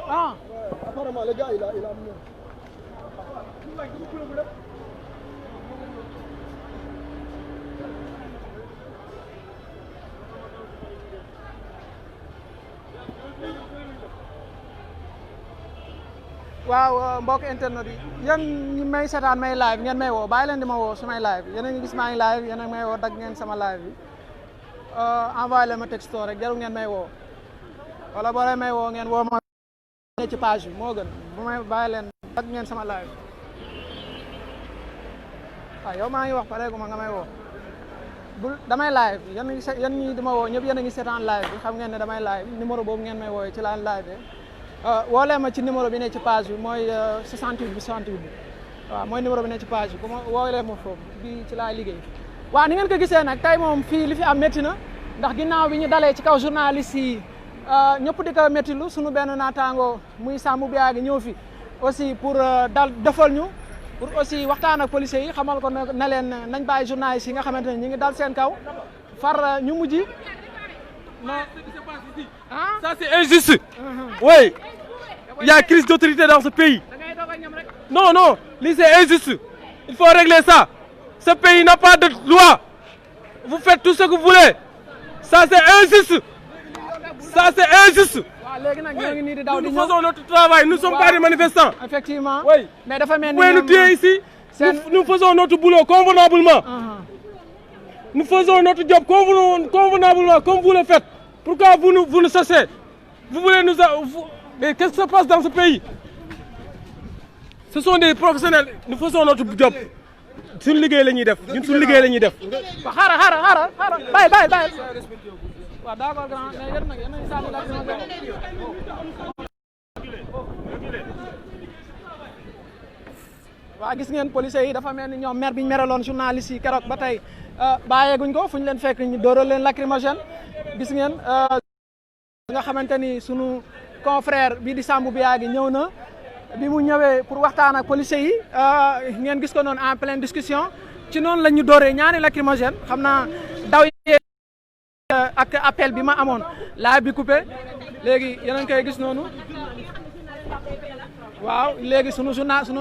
Ah. Apparemment, le gars, il a amené. waaw mbokk internet yi yéen ñi may seetaan may live ngeen may woo bàyyi leen di ma woo su may live yéen a ngi gis maa ngi live yéen a may woo dag ngeen sama live bi envoyé leen ma texto rek jarul ngeen may woo wala boo leen may woo ngeen woo ma ne ci page bi moo gën bu may bàyyi leen dag ngeen sama live waaw yow maa ngi wax pareegu ma nga may woo bu damay live yéen ñi di ma woo ñëpp yéen a ngi seetaan live bi xam ngeen ne damay live numéro boobu ngeen may wooyee ci laan live woolee ma ci numéro bi ne ci page bi mooy 68 bi 68 bi waaw mooy numéro bi ne ci page bi bu ma woolee ma foofu bi ci laay liggéey waaw ni ngeen ko gisee nag tey moom fii li fi am métti na ndax ginnaaw bi ñu dalee ci kaw journaliste yi ñëpp di ko méttilu suñu benn naataango muy Sambou Biagi ñëw fi aussi pour dal defal ñu pour aussi waxtaan ak policiers yi xamal ko ne leen nañ bàyyi journaliste yi nga xamante ne ñu ngi dal seen kaw far ñu mujj Ah? Ça c'est injuste. Oui. Il y a crise d'autorité dans ce pays. Non, non, c'est injuste. Il faut régler ça. Ce pays n'a pas de loi. Vous faites tout ce que vous voulez. Ça c'est injuste. Ça c'est injuste. Nous faisons notre travail. Nous ne sommes pas des manifestants. Effectivement. Oui. Mais vous pouvez nous tuer ici. Nous faisons notre boulot convenablement. Nous faisons notre job convenablement comme vous le faites. Pourquoi vous nous cessez? Vous voulez nous... Mais qu'est-ce qui se passe dans ce pays? Ce sont des professionnels. Nous faisons notre job. Suñu liggéey la ñuy def ñun suñu liggéey la ñuy def. xaaral bàyyi. waaw d'accord grand mais yéen nag yéen a ngi sànni waaw gis ngeen policiers yi dafa mel ni ñoom mer bi ñu meraloon journaliste yi keroog ba tey bàyyeeguñ ko fu ñu leen fekk ñu dóoral leen lacrymogène gis ngeen nga xamante ni sunu confrère bii di Sambou Biagi ñëw na bi mu ñëwee pour waxtaan ak policiers yi ngeen gis ko noonu en pleine discussion ci noonu la ñu dóoree ñaari lacrymogène xam naa daw yi ak appel bi ma amoon laa bi coupé léegi yéen a ngi koy gis noonu waaw léegi sunu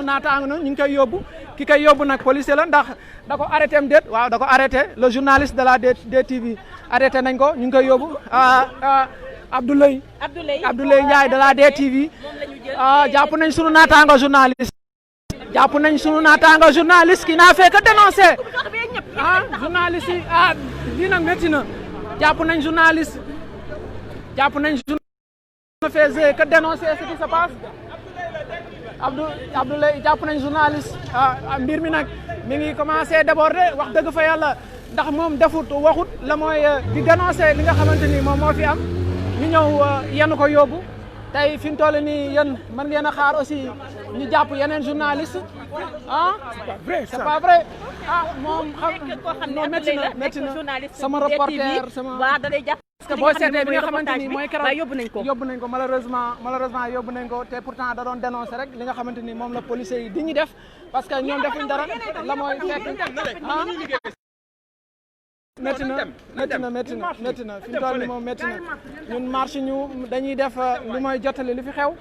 naataango na ñu ngi koy yóbbu ki koy yóbbu nag policier la ndax da ko arrêté am déet waaw da ko arrêté le journaliste de la DTV arrêté nañ ko ñu ngi koy yóbbu Abdoulaye Ndiaye de la DTV jàpp nañ sunu naataango journaliste qui n'a fait que dénoncer journaliste yi lii nag métti na jàpp nañ journaliste ne faisait que dénoncer ce qui se passe Abdoulaye jàpp nañ journaliste mbir mi nag mi ngi commencé déborder wax dëgg fa yàlla ndax moom defut waxut la mooy di dénoncer li nga xamante ni moom moo fi am ñu ñëw yenn ko yóbbu tey fi mu toll nii yéen mën ngeen a xaar aussi ñu jàpp yeneen journaliste c'est pas vrai moom xam métti na sama reporter sama parce que boo seetee bi nga xamante ni mooy keroog yóbbu nañ ko malheureusement yóbbu nañ ko te pourtant da doon dénoncer rek li nga xamante ni moom la policiers yi di ñu def parce que ñoom defuñ dara la mooy fekk métti na fi mu toll ni moom métti na ñun marche ñu dañuy def li mooy jottali li fi xew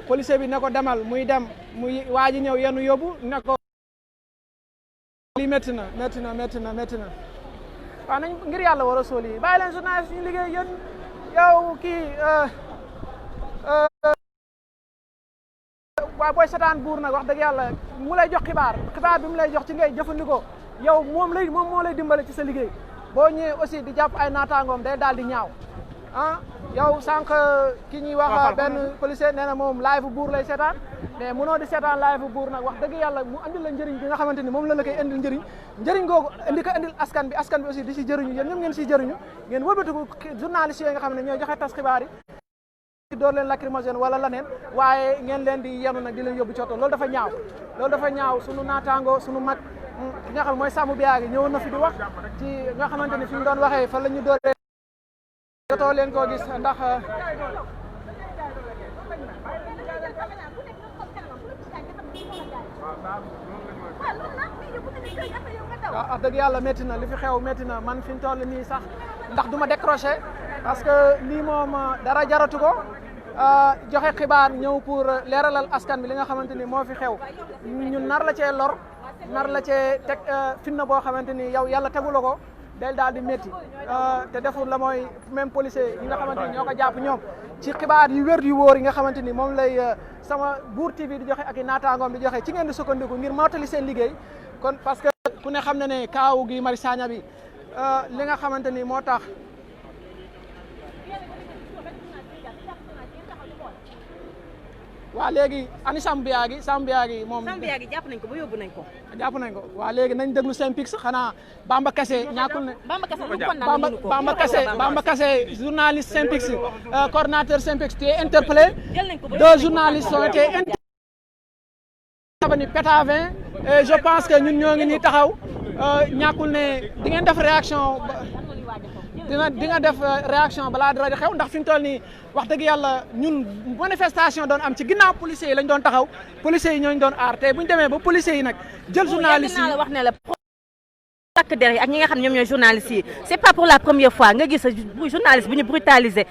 policier bi ne ko demal muy dem muy waa ji ñëw yenu yóbbu ne ko lii métti na waaw nañ ngir yàlla war a sóol yi bàyyi leen journaliste ñu liggéey yéen yow kii waaw booy setaan buur nag wax dëgg yàlla mu lay jox xibaar bi mu lay jox ci ngay jëfandikoo yow moom moo lay dimbale ci sa liggéey boo ñëwee aussi di jàpp ay naataangoom day daal di ñaaw yow sànq ki ñuy wax benn policier nee na moom live buur lay seetaan mais mënoo di seetaan live buur nag wax dëgg yàlla mu andil la njëriñ bi nga xamante ni moom la koy indil njëriñ googu indil askan bi aussi di si jëriñu yéen ñoom ngeen siy jëriñu ngeen wëlbatiku journaliste yi nga xam ne ñooy joxe tas xibaar yi door leen lacrymogène wala leneen waaye ngeen leen di yenu nag di leen yóbbu coto loolu dafa ñaaw sunu naataango sunu mag ki nga xam mooy Sambou Biagi ñëwoon na fi di wax ci nga xamante ni fi mu doon waxee fan la ñu dooree jotoo leen koo gis ndax waaw wax dëgg yàlla métti na li fi xew métti na man fi mu toll nii sax ndax du ma décroché parce que lii moom dara jaratu ko joxe xibaar ñëw pour leeralal askan bi li nga xamante ni moo fi xew ñun nar la cee lor nar la cee teg fitna boo xamante ni yow yàlla tegu la ko del daal di métti te deful la mooy même policier yi nga xamante ni ñoo ko jàpp ñoom ci xibaar yu wér yu wóor yi nga xamante ni moom lay sama Bour TV di joxe ak i naataangoom di joxe ci ngeen di sukkandiku ngir mottali seen liggéey kon parce que ku ne xam na ne kaaw gi Mari Sagna bi li nga xamante ni moo tax waa léegi ani Sambou Biagi moom Sambou Biagi jàpp nañ ko ba yóbbu nañ ko. jàpp nañ ko waa léegi nañ déglu Synpics xanaa Bamba Kassé ñàkkul ne. Bamba Kassé journaliste Synpics coordinateur Synpics tu es interpellé. deux journalistes ont été interpellés. Pétavin et je pense que ñun ñoo ngi nii taxaw ñàkkul ne di ngeen def réaction. di nga def réaction balaa dara di xew ndax fi mu toll nii wax dëgg yàlla ñun manifestation doon am ci ginnaaw policiers yi lañ doon taxaw policiers yi ñooñu doon aar tey bu ñu demee ba policiers yi nag jël journaliste yi wax ne la takk der yi ak ñi nga xam ne ñoom ñooy journalistes yi c'est pas pour la première fois nga gis journaliste bu ñu brutalisé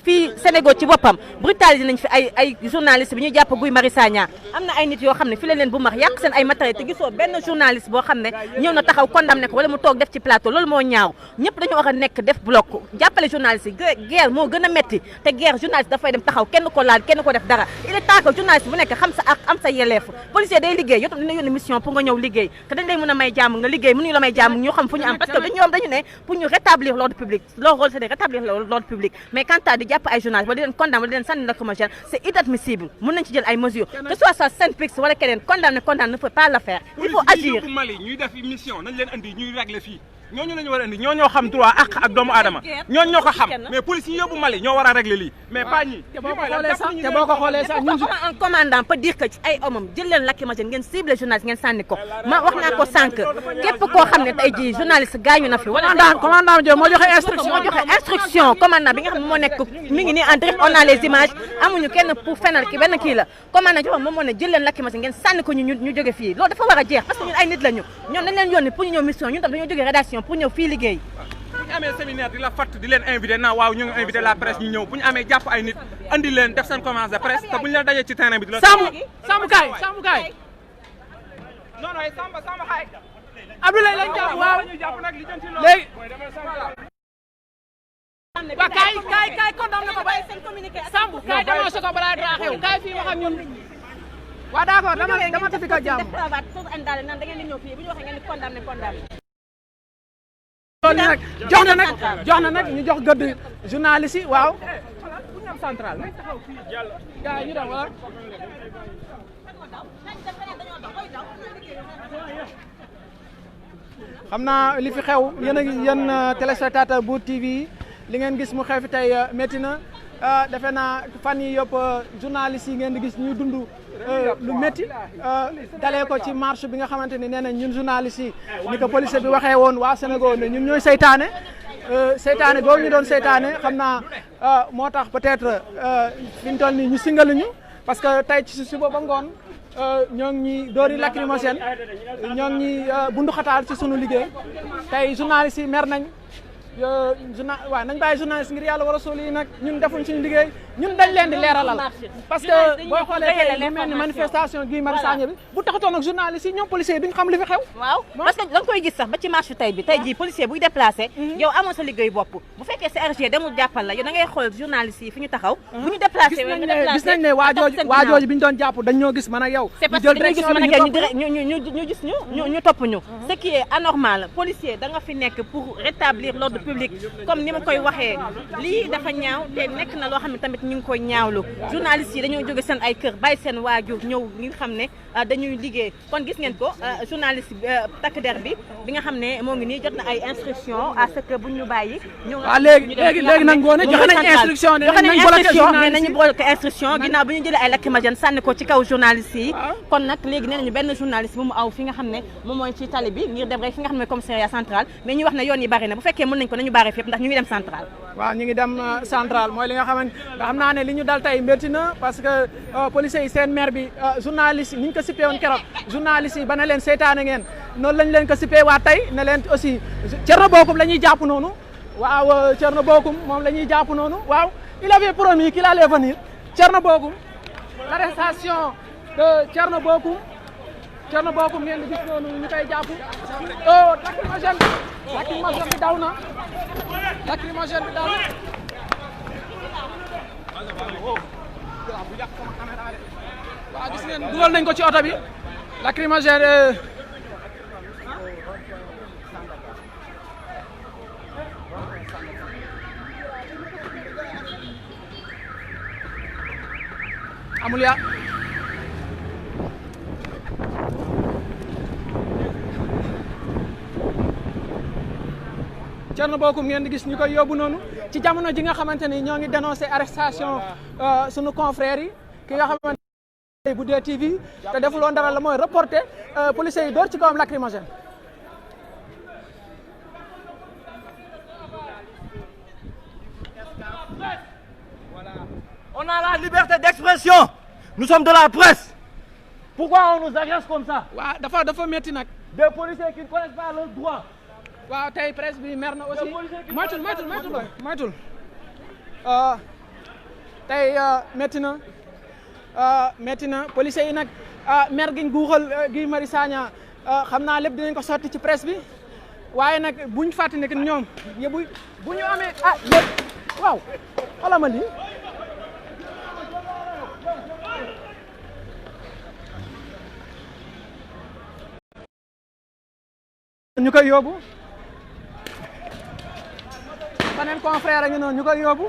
fii Sénégal ci boppam brutalisé nañ fi ay journaliste bi ñuy jàpp Guy Marius Sagna am na ay nit yoo xam ne fi la leen bu max yàq seen ay matériel te gisoo benn journaliste boo xam ne ñëw na taxaw condamné ko wala mu toog def ci plateau loolu moo ñaaw ñëpp dañu war a nekk def bloc jàppale journaliste yi guerre moo gën a metti te guerre journaliste dafay dem taxaw kenn ko laal kenn ko def dara il est temps que journaliste bu nekk xam sa ak am sa yelleef policier day liggéey yow tam dina yónni mission pour nga ñëw liggéey te dañ lay mën a may jàmm nga liggéey mënuñu la may jàmm ñu xam fu ñu am parce que ñoom dañu ne pour ñu rétablir l'ordre public leur rôle c'est de rétablir l'ordre public mais quant à di jàpp ay journalistes wala di leen condamné wala di leen sànni lacrymogène c'est inadmissible mën nañ ci jël ay mesures que ce soit Synpics wala keneen condamné ne peut pas le faire il faut agir. Mali ñuy def mission nañ leen andi ñuy régler fii ñooñu la ñu war a andi ñoo xam droit ak doomu aadama ñooñu ñoo ko xam mais police yi yóbbu Mali ñoo war a régler lii mais pas ñi te boo ko xoolee sax ñun un commandant peut dire que ci ay homam jël leen lacrymogène ngeen ciblé journaliste ngeen sànni ko ma wax naa ko sànq képp koo xam ne tey jii journaliste gaañu na fi wala commandant Diop moo joxe instruction commandant bi nga xam ne moo nekk mi ngi nii en direct on a les images amuñu kenn pour fenal ki benn kii la commandant Diop moom moo ne jël leen lacrymogène ngeen sànni ko ñu jóge fii loolu dafa war a jeex parce que ñun ay nit lañu ñoom dañ leen yónni pour ñu ñëw mission ñun tam dañoo jóge rédaction pour ñëw fii liggéey. bu ñu amee séminaire di la fatt di leen invité naa waaw ñu ngi invité la presse ñu ñëw bu ñu amee jàpp ay nit andi leen def seen conférence de presse te bu ñu la dajee ci terrain bi di la. Sambou kaay non Samba kaay. Abdoulaye lañ jàpp waaw léegi. waaw kaay condamné ko ba Sambou kaay dénoncé ko balaa dara xew kaay fii wax ak ñun. waaw d'accord dama tafi ko jàmm. loolu nag jox na nag ñu jox gëdd journaliste yi waaw. bu ñu am central nañ taxaw fii gars yi ñu dem wala. xam naa li fi xew yéen téléspectateur Bour TV li ngeen gis mu xew fi tey métti na defe naa fan yi yëpp journaliste yi ngeen di gis ñuy dund lu métti dalee ko ci marche bi nga xamante ni nee nañ ñun journaliste yi ni ko police bi waxee woon waa Sénégal ne ñun ñooy seytaane boobu ñu doon seytaane xam naa moo tax peut-être fi ñu toll nii ñu singaluñu parce que tey ci suba ba ngoon ñoo ngi ñuy doori lacrymogène ñoo ngi ñuy bundu xataal ci sunu liggéey tey journaliste yi mer nañ waaw nañ bàyyi journaliste ngir yàlla war a sóol yi nag ñun defuñ suñu liggéey ñun dañ leen di leeralal parce que boo xoolee tey lu mel ni manifestation Guy Marius Sagna bi bu taxatoon ak journaliste yi ñoom policiers yi duñ xam li fi xew waaw parce que da nga koy gis sax ba ci marche tey bi tey jii policier buy déplacé yow amoon sa liggéey bopp bu fekkee CRG demul jàppal la yow da ngay xool journaliste yi fi ñu taxaw bu ñu déplacé gis nañ ne waajooju bi ñu doon jàpp dañ ñoo gis man ak yow c'est parce que dañu gis man ak ñu gis ñu topp ñu ce qui est anormal policier da nga fi nekk pour rétablir l'ordre public comme ni ma koy waxee lii dafa ñaaw te nekk na loo xam ne tamit ñu ngi koy ñaawlu journalistes yi dañoo jóge seen ay kër bàyyi seen waajur ñëw li nga xam ne dañuy liggéey kon gis ngeen ko journaliste takk der bi nga xam ne moo ngi nii jot na ay instruction à ce que buñ ñu bàyyi ñu léegi nag ngoone joxe nañ instruction ne nañu bloqué instruction ginnaaw bi ñu jëlee ay lacrymogène sànni ko ci kaw journaliste yi kon nag léegi nee nañu benn journaliste bu mu aw fi nga xam ne moom mooy ci tali bi ngir dem rek fi nga xam ne commissariat central mais ñu wax ne yoon yi bari na bu fekkee mën nañ ko nañu bari fépp ndax ñu ngi dem central waaw ñu ngi dem central mooy li nga xamante nga xam naa ne li ñu dal tey métti na parce que policiers yi seen maire bi journaliste yi ni ñu ko sippee woon keroog journaliste yi ba ne leen seytaane ngeen noonu lañ leen ko sippee waa tey ne leen aussi Thierno Bocoum la ñuy jàpp noonu waaw Thierno Bocoum moom la ñuy jàpp noonu waaw il avait promis qu'il allait venir Thierno Bocoum l'arrestation de Thierno Bocoum ngeen di gis noonu ñu koy jàpp lacrymogène bi daw na lacrymogène bi daw na waaw gis ngeen dugal nañ ko ci oto bi lacrymogène amul ya Thierno Bocoum ngeen di gis ñu koy yóbbu noonu ci jamono ji nga xamante ni ñoo ngi dénoncé arrestation sunu confrères yi ki nga xamante ni bu DTV te defuloon dara la mooy reporté policiers yi door ci kawam lacrymogène. On a la liberté d'expression. Nous sommes de la presse. Pourquoi on nous agresse comme ça? waaw dafa métti nag. Des policiers qui ne connaissent pas leurs droits. waaw tey presse bi mer na aussi moytul tey métti na policiers yi nag mer giñ guuxal Guy Marius Sagna xam naa lépp dinañ ko sotti ci presse bi waaye nag buñ fàttali ne ñoom bu ñu amee lépp waaw xoolal ma lii ñu koy yóbbu beneen confrère a ngi noonu ñu koy yóbbu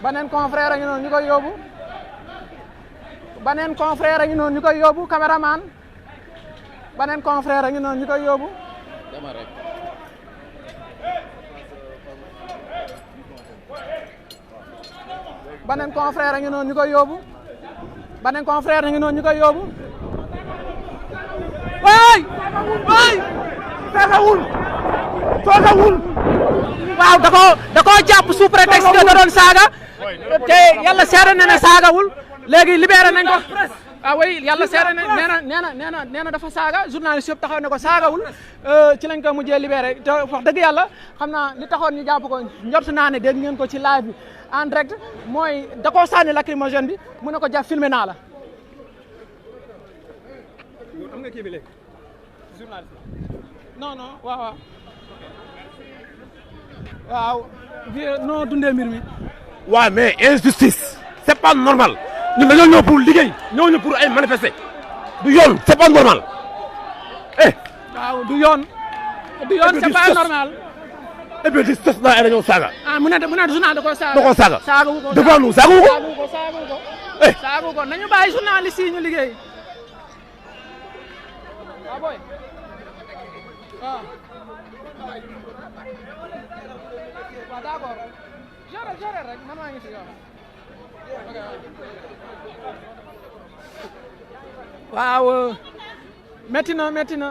beneen confrère a ngi noonu ñu koy yóbbu beneen confrère a ngi noonu ñu koy yóbbu caméraman beneen confrère a ngi noonu ñu koy yóbbu beneen confrère a ngi noonu ñu koy yóbbu beneen confrère a ngi noonu ñu koy yóbbu waay feexewul waaw da koo jàpp sous prétexte que da doon saaga te yàlla seere na ne saagawul léegi libéré nañ ko oui yàlla seere na nee na dafa saaga journaliste yëpp taxaw ne ko saagawul ci lañ ko mujjee libéré te wax dëgg yàlla xam naa li taxoon ñu jàpp ko njort naa ne dégg ngeen ko ci live bi en direct mooy da koo sànni lacrymogène bi mu ne ko jàpp filmé naa la am nga kii bi léegi journaliste non waaw noo dundee mbir mi waaw mais injustice c'est pas normal ñun dañoo ñëw pour liggéey ñëw ñu pour ay manifester du yoon c'est pas normal waaw du yoon c'est pas normal et puis di sos naa ay dañoo saaga mu ne journal da koo saaga saagu ko devant nous saagu ko nañu bàyyi journaliste yi ñu liggéey waaw boy waaw d'accord géré rek man maa ngi fi waaw métti na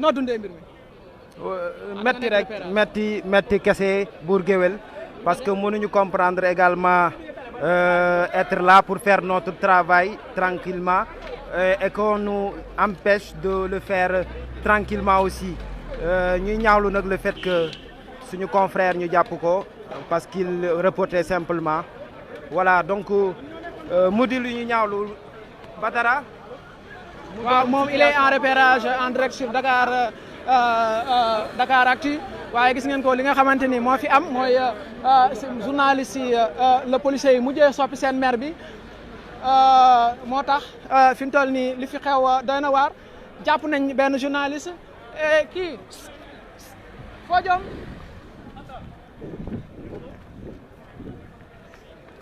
noo dundee mbir mi metti rek metti kese Bour Gueweul parce que mënuñu comprendre également être là pour faire notre travail tranquillement et qu'on nous empêche de le faire tranquillement aussi ñuy ñaawlu nag le fait que suñu confrère ñu jàpp ko parce qu'il reportait simplement voilà donc mu di lu ñu ñaawlu Badara. waaw moom il est en repérage en direct sur Dakaractu waaye gis ngeen ko li nga xamante ni moo fi am mooy journaliste yi le policier yi mujjee soppi seen maire bi moo tax fi mu toll nii li fi xew doy na waar jàpp nañ benn journaliste kii foo jom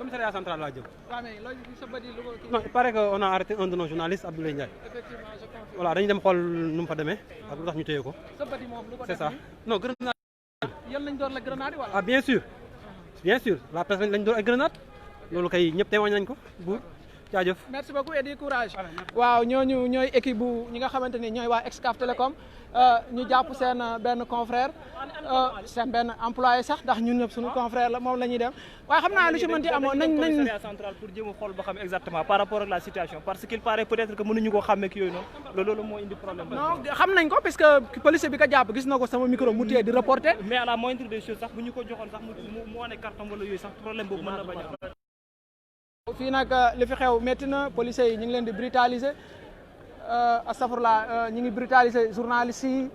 commissariat central laa jëm. waaw mais loolu sa bët yi lu ko kii. Non, il paraît qu'on a arrêté un de nos journalistes, Abdoulaye Ndiaye. Effectivement, je confirme. Voilà, dañu dem xool nu mu fa demee ak lu tax ñu téye ko. sa bët yi moom lu ko C'est def ça. nii. Non, grenade. yéen lañ door la grenade wala. Ah, bien sûr. Bien sûr, la presse lañ doon ay grenade. Loolu kay ñëpp témoigné nañ ko. Buur jaajëf. merci beaucoup et du courage. waaw ñooñu ñooy équipe bu ñi nga xamante ni ñooy waa Excaf Télécom ñu jàpp seen benn confrère seen benn employé sax ndax ñun ñëpp suñu confrère la moom la ñuy dem waaye xam naa lu ci mënti amoon nañ commissariat central pour jéem a xool ba xam exactement par rapport ak la situation parce qu'il paraît peut-être que mënuñu koo xàmmee ak yooyu noonu loolu moo indi problème. non xam nañ ko parce que policier bi ko jàpp gis na ko sama micro mu téye di reporter. mais à la moindre des choses sax bu ñu ko joxoon sax mu wane carton wala yooyu sax problème boobu mën na bañ a. fii nag li fi xew métti na policiers yi ñu ngi leen di brutaliser astafurlah ñu ngi brutaliser journalistes yi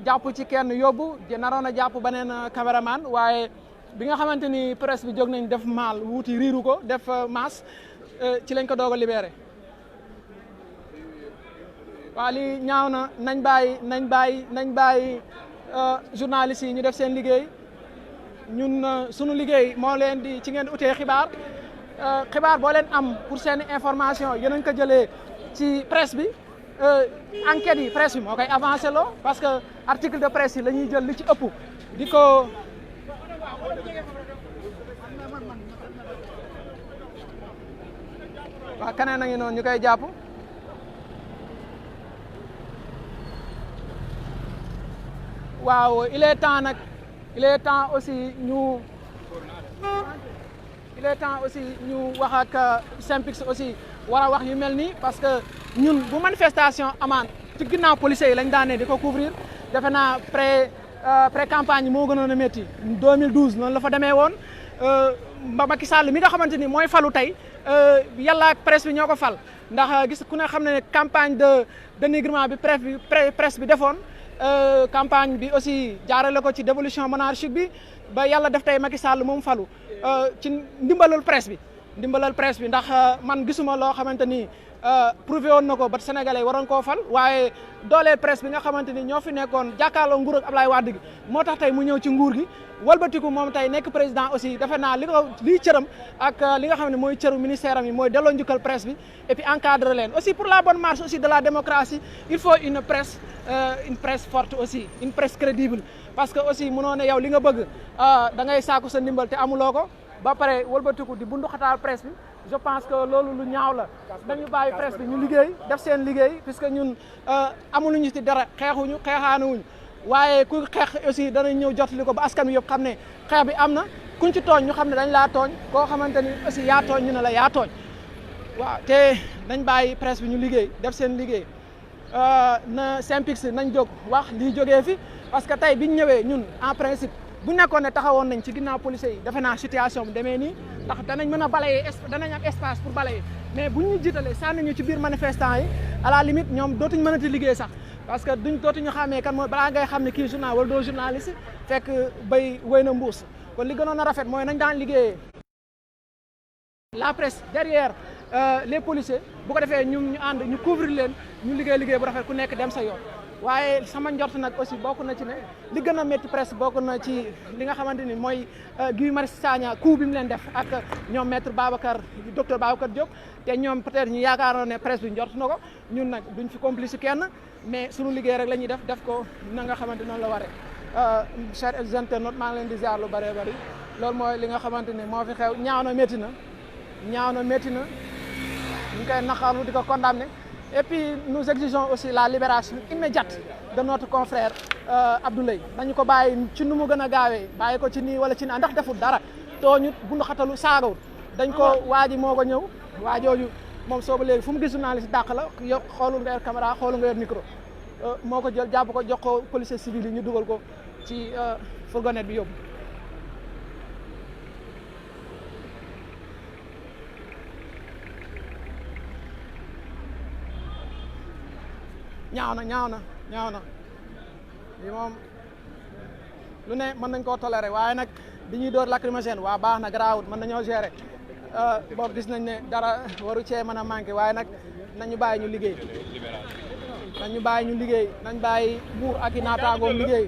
jàpp ci kenn yóbbu naroon a jàpp beneen caméraman waaye bi nga xamante ni presse bi jóg nañ def maal wuuti riiru ko def masse ci lañ ko doog a libéré. waa li ñaaw na nañ bàyyi journalistes yi ñu def seen liggéey ñun sunu liggéey moo leen di ci ngeen di utee xibaar. xibaar boo leen am pour seen information yéen a ngi ko jëlee ci presse bi enquête yi presse bi moo koy avancé loo parce que article de presse yi la ñuy jël li ci ëpp di ko waaw keneen a ngi noonu ñu koy jàpp waaw il est temps nag il est temps aussi ñu il est temps aussi ñu wax ak Synpics aussi war a wax yu mel nii parce que ñun bu manifestation amaan ci ginnaaw policiers yi lañ daanee di ko couvrir defe naa pré campagne yi moo gënoon a métti 2012 noonu la fa demee woon ba Macky Sall mi nga xamante ni mooy falu tey yàlla ak presse bi ñoo ko fal ndax gis ku ne xam ne campagne de dénigrement bi presse bi defoon campagne bi aussi jaarale ko ci dévolution monarchique bi ba yàlla def tey Macky Sall moom falu ci ndimbalal presse bi ndax man gisuma loo xamante ni prouvé woon na ko ba sénégalais waroon koo fal waaye dooleel presse bi nga xamante ni ñoo fi nekkoon jàkkaarloo nguur ak Ablaye Wade gi moo tax tey mu ñëw ci nguur gi walbatiku moom tey nekk président aussi defe naa liy cëram ak li nga xam ne mooy cëru ministère am yi mooy delloo njukkal presse bi et puis encadre leen aussi pour la bonne marche aussi de la démocratie il faut une presse forte aussi une presse crédible parce que aussi mënoo ne yow li nga bëgg da ngay saaku sa ndimbal te amuloo ko ba pare walbatiku di bundu xataal presse bi je pense que loolu lu ñaaw la dañu bàyyi presse bi ñu liggéey def seen liggéey puisque ñun amuluñu ci dara xeexaanuwuñu waaye ku xeex aussi danañ ñëw jotali ko ba askan wi yëpp xam ne xeex bi am na kuñ ci tooñ ñu xam ne dañ laa tooñ koo xamante ni aussi yaa tooñ ñu ne la yaa tooñ waaw te dañ bàyyi presse bi ñu liggéey def seen liggéey na Synpics nañ jóg wax lii jógee fi parce que tey biñ ñëwee ñun en principe bu nekkoon ne taxawoon nañ ci ginnaaw policiers yi defe naa situation bu demee nii ndax danañ mën a balayer danañ am espace pour balayer mais buñ ñu jiitalee sànni ñu ci biir manifestant yi à la limite ñoom dootuñ mënati liggéey sax parce que dootuñu xamee kan mooy balaa ngay xam ne kii journal wala doo journaliste fekk bay wéy na mbuus kon li gënoon a rafet mooy nañ daan liggéeyee la presse derrière les policiers bu ko defee ñu ànd ñu couvrir leen ñu liggéey bu rafet ku nekk dem sa yoon waaye sama njort nag aussi bokk na ci ne li gën a métti presse bokk na ci li nga xamante ni mooy Guy Marius Sagna coup bi mu leen def ak ñoom maître docteur Babacar Diop te ñoom peut-être ñu yaakaaroon ne presse bi njort na ko ñun nag duñ fi complice kenn mais suñu liggéey rek la ñuy def ko na nga xamante noonu la waree chers internautes maa ngi leen di ziar lu bëree bëri loolu mooy li nga xamante ni moo fi xew ñaaw na métti na ñu koy naqarlu di ko condamné et puis nous exigeons aussi la libération immédiate de notre confrère Abdoulaye dañu ko bàyyi ci nu mu gën a gaawee bàyyi ko ci nii wala ci naa ndax deful dara tooñut bundu xatalu saagawut dañ ko waaji moo ko ñëw waajooju moom sooba léegi fu mu gis journaliste dàq la yo xoolul nga yor caméra xoolul nga yor micro moo ko jël jàpp ko jox ko policier civil yi ñu dugal ko ci fourgonnette bi yóbbu ñaaw na lii moom lu ne mën nañ koo toléré waaye nag bi ñuy door lacrymogène waa baax na garaawut mën nañoo gérer boobu gis nañ ne dara waru cee mën a manqué waaye nag nañu bàyyi ñu liggéey nañ bàyyi buur ak i naataangoom liggéey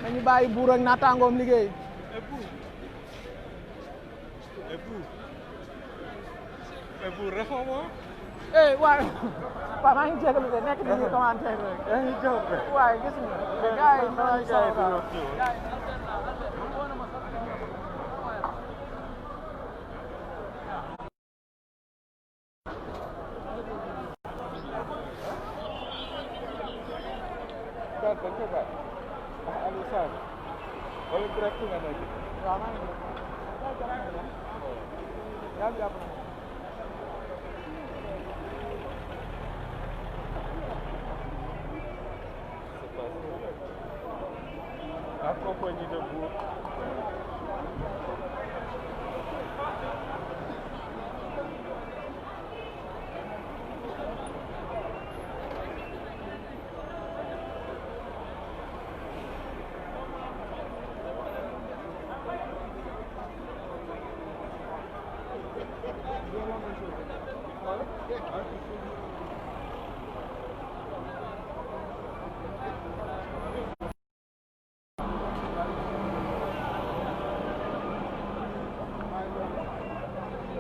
nañu bàyyi buur ak naataangoom liggéey. waaye waaw maa ngi jégalu de nekk nañu commentaire rek. yaa ngi jóg rek. waaye gis nga gars yi ñoo ngi soog a La compagnie de Bourg.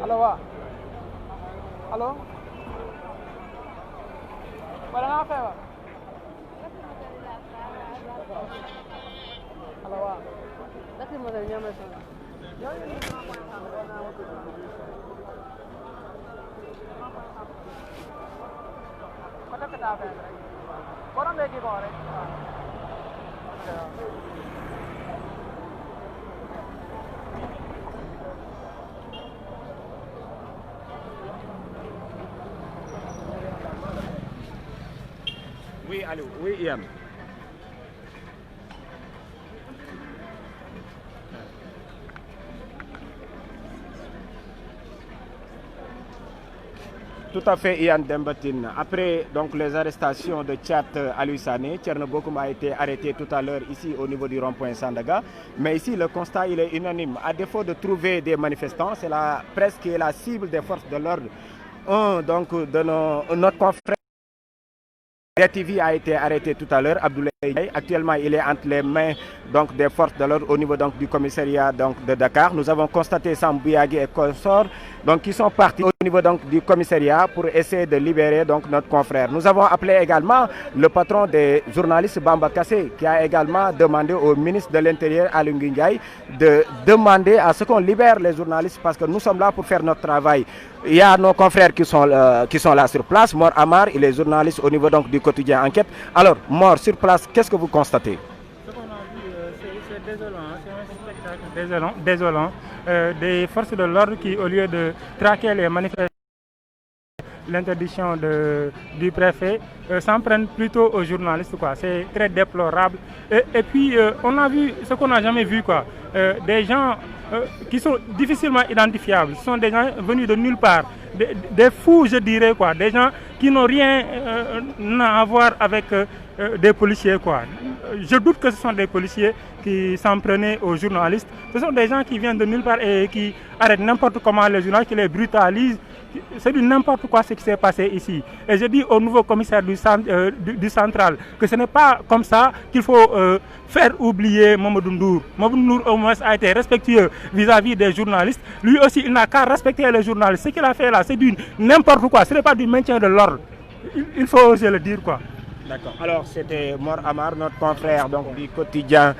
allo waaw allo wala nga feebar allo waaw ko takk daa feebar rek borom de kii ko rek Oui, allô, oui, Ian. Tout à fait, Ian Dembatine. Après donc, les arrestations de Tchat Aliou Sané, Thierno Bocoum a été arrêté tout à l'heure ici au niveau du rond-point Sandaga. Mais ici, le constat il est unanime. À défaut de trouver des manifestants, c'est la presse qui est la cible des forces de l'ordre. Donc, de notre confrère DTV a été arrêté tout à l'heure. Abdoulaye Ndiaye, actuellement, il est entre les mains donc, des forces de l'ordre au niveau donc, du commissariat donc, de Dakar. Nous avons constaté Sambouyagui et consorts donc, qui sont partis au niveau donc, du commissariat pour essayer de libérer donc, notre confrère. Nous avons appelé également le patron des journalistes, Bamba Kassé, qui a également demandé au ministre de l'Intérieur, Aly Ngouille Ndiaye, de demander à ce qu'on libère les journalistes parce que nous sommes là pour faire notre travail. Il y a nos confrères qui sont là sur place. Mor Amar, il est journaliste au niveau donc, du quotidien Enquête. Alors, Mor, sur place, qu'est-ce que vous constatez? Ce qu'on a vu, c'est désolant, c'est un spectacle désolant. Des forces de l'ordre qui, au lieu de traquer les manifestants, l'interdiction du préfet, s'en prennent plutôt aux journalistes. C'est très déplorable. Et puis, on a vu ce qu'on n'a jamais vu. Des gens qui sont difficilement identifiables. Ce sont des gens venus de nulle part. Des fous, je dirais. Des gens qui n'ont rien à voir avec des policiers. Je doute que ce sont des policiers qui s'en prenaient aux journalistes. Ce sont des gens qui viennent de nulle part et qui arrêtent n'importe comment les journalistes, qui les brutalisent. C'est du n'importe quoi ce qui s'est passé ici. Et je dis au nouveau commissaire du central que ce n'est pas comme ça qu'il faut faire oublier Mamadou Ndour. Mamadou Ndour au moins a été respectueux vis-à-vis des journalistes. Lui aussi, il n'a qu'à respecter les journalistes. Ce qu'il a fait là, c'est du n'importe quoi. Ce n'est pas du maintien de l'ordre. Il faut oser le dire. D'accord. Alors, c'était Mor Amar, notre confrère donc, du quotidien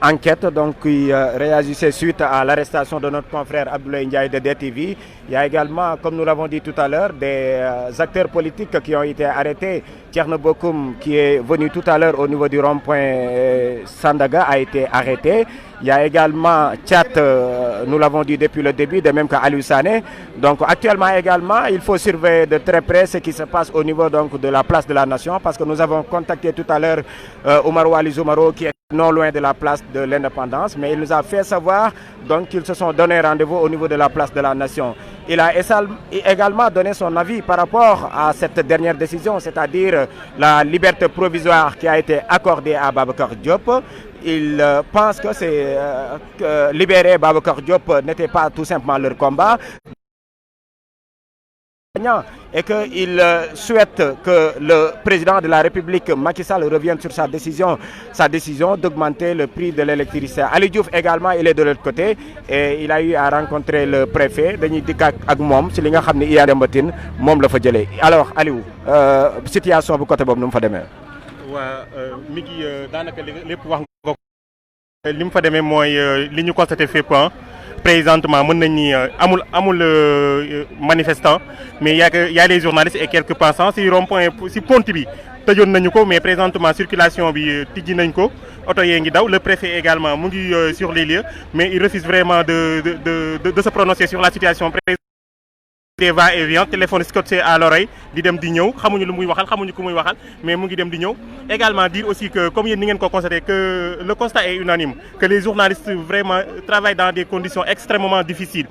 Enquête, donc, qui réagissait suite à l'arrestation de notre confrère Abdoulaye Ndiaye de DTV. Il y a également, comme nous l'avons dit tout à l'heure, des acteurs politiques qui ont été arrêtés. Thierno Bocoum, qui est venu tout à l'heure au niveau du rond-point Sandaga, a été arrêté. Il y a également Tchat, nous l'avons dit depuis le début, de même qu'Aliou Sané. Donc actuellement également, il faut surveiller de très près ce qui se passe au niveau donc, de la place de la Nation, parce que nous avons contacté tout à l'heure Oumar Wali Zoumaro, qui est non loin de la place de l'Indépendance, mais il nous a fait savoir qu'ils se sont donné rendez-vous au niveau de la place de la Nation. Il a également donné son avis par rapport à cette dernière décision, c'est-à-dire la liberté provisoire qui a été accordée à Babacar Diop. Il pense que libérer Babacar Diop n'était pas tout simplement leur combat. et qu'il souhaite que le président de la République, Macky Sall, revienne sur sa décision d'augmenter le prix de l'électricité. Ali Diouf également, il est de l'autre côté et il a eu à rencontrer le préfet. Dañuy dikk ak moom si li nga xam ne Iya Demba Tine moom la fa jëlee. Alors Aliou, situation bu côté boobu nu mu fa demee. waa mi ngi daanaka lépp wax nga ko. li mu fa demee mooy li ñu constaté fépp présentement mën nañ ni amul manifestant mais y a les journalistes et quelques passants si rond-point si pont bi tëjoon nañu ko mais présentement circulation bi tijji nañ ko oto yee ngi daw le préfet également mu ngi sur les lieux mais il refuse vraiment de se prononcer sur la situation des va-et-vient téléphone scotché à l'oreille di dem di ñëw xamuñu lu muy waxal xamuñu ku muy waxal mais mu ngi dem di ñëw également dire aussi que comme yéen ni ngeen ko constaté que le constat est unanime que les journalistes vraiment travaillent dans des conditions extrêmement difficiles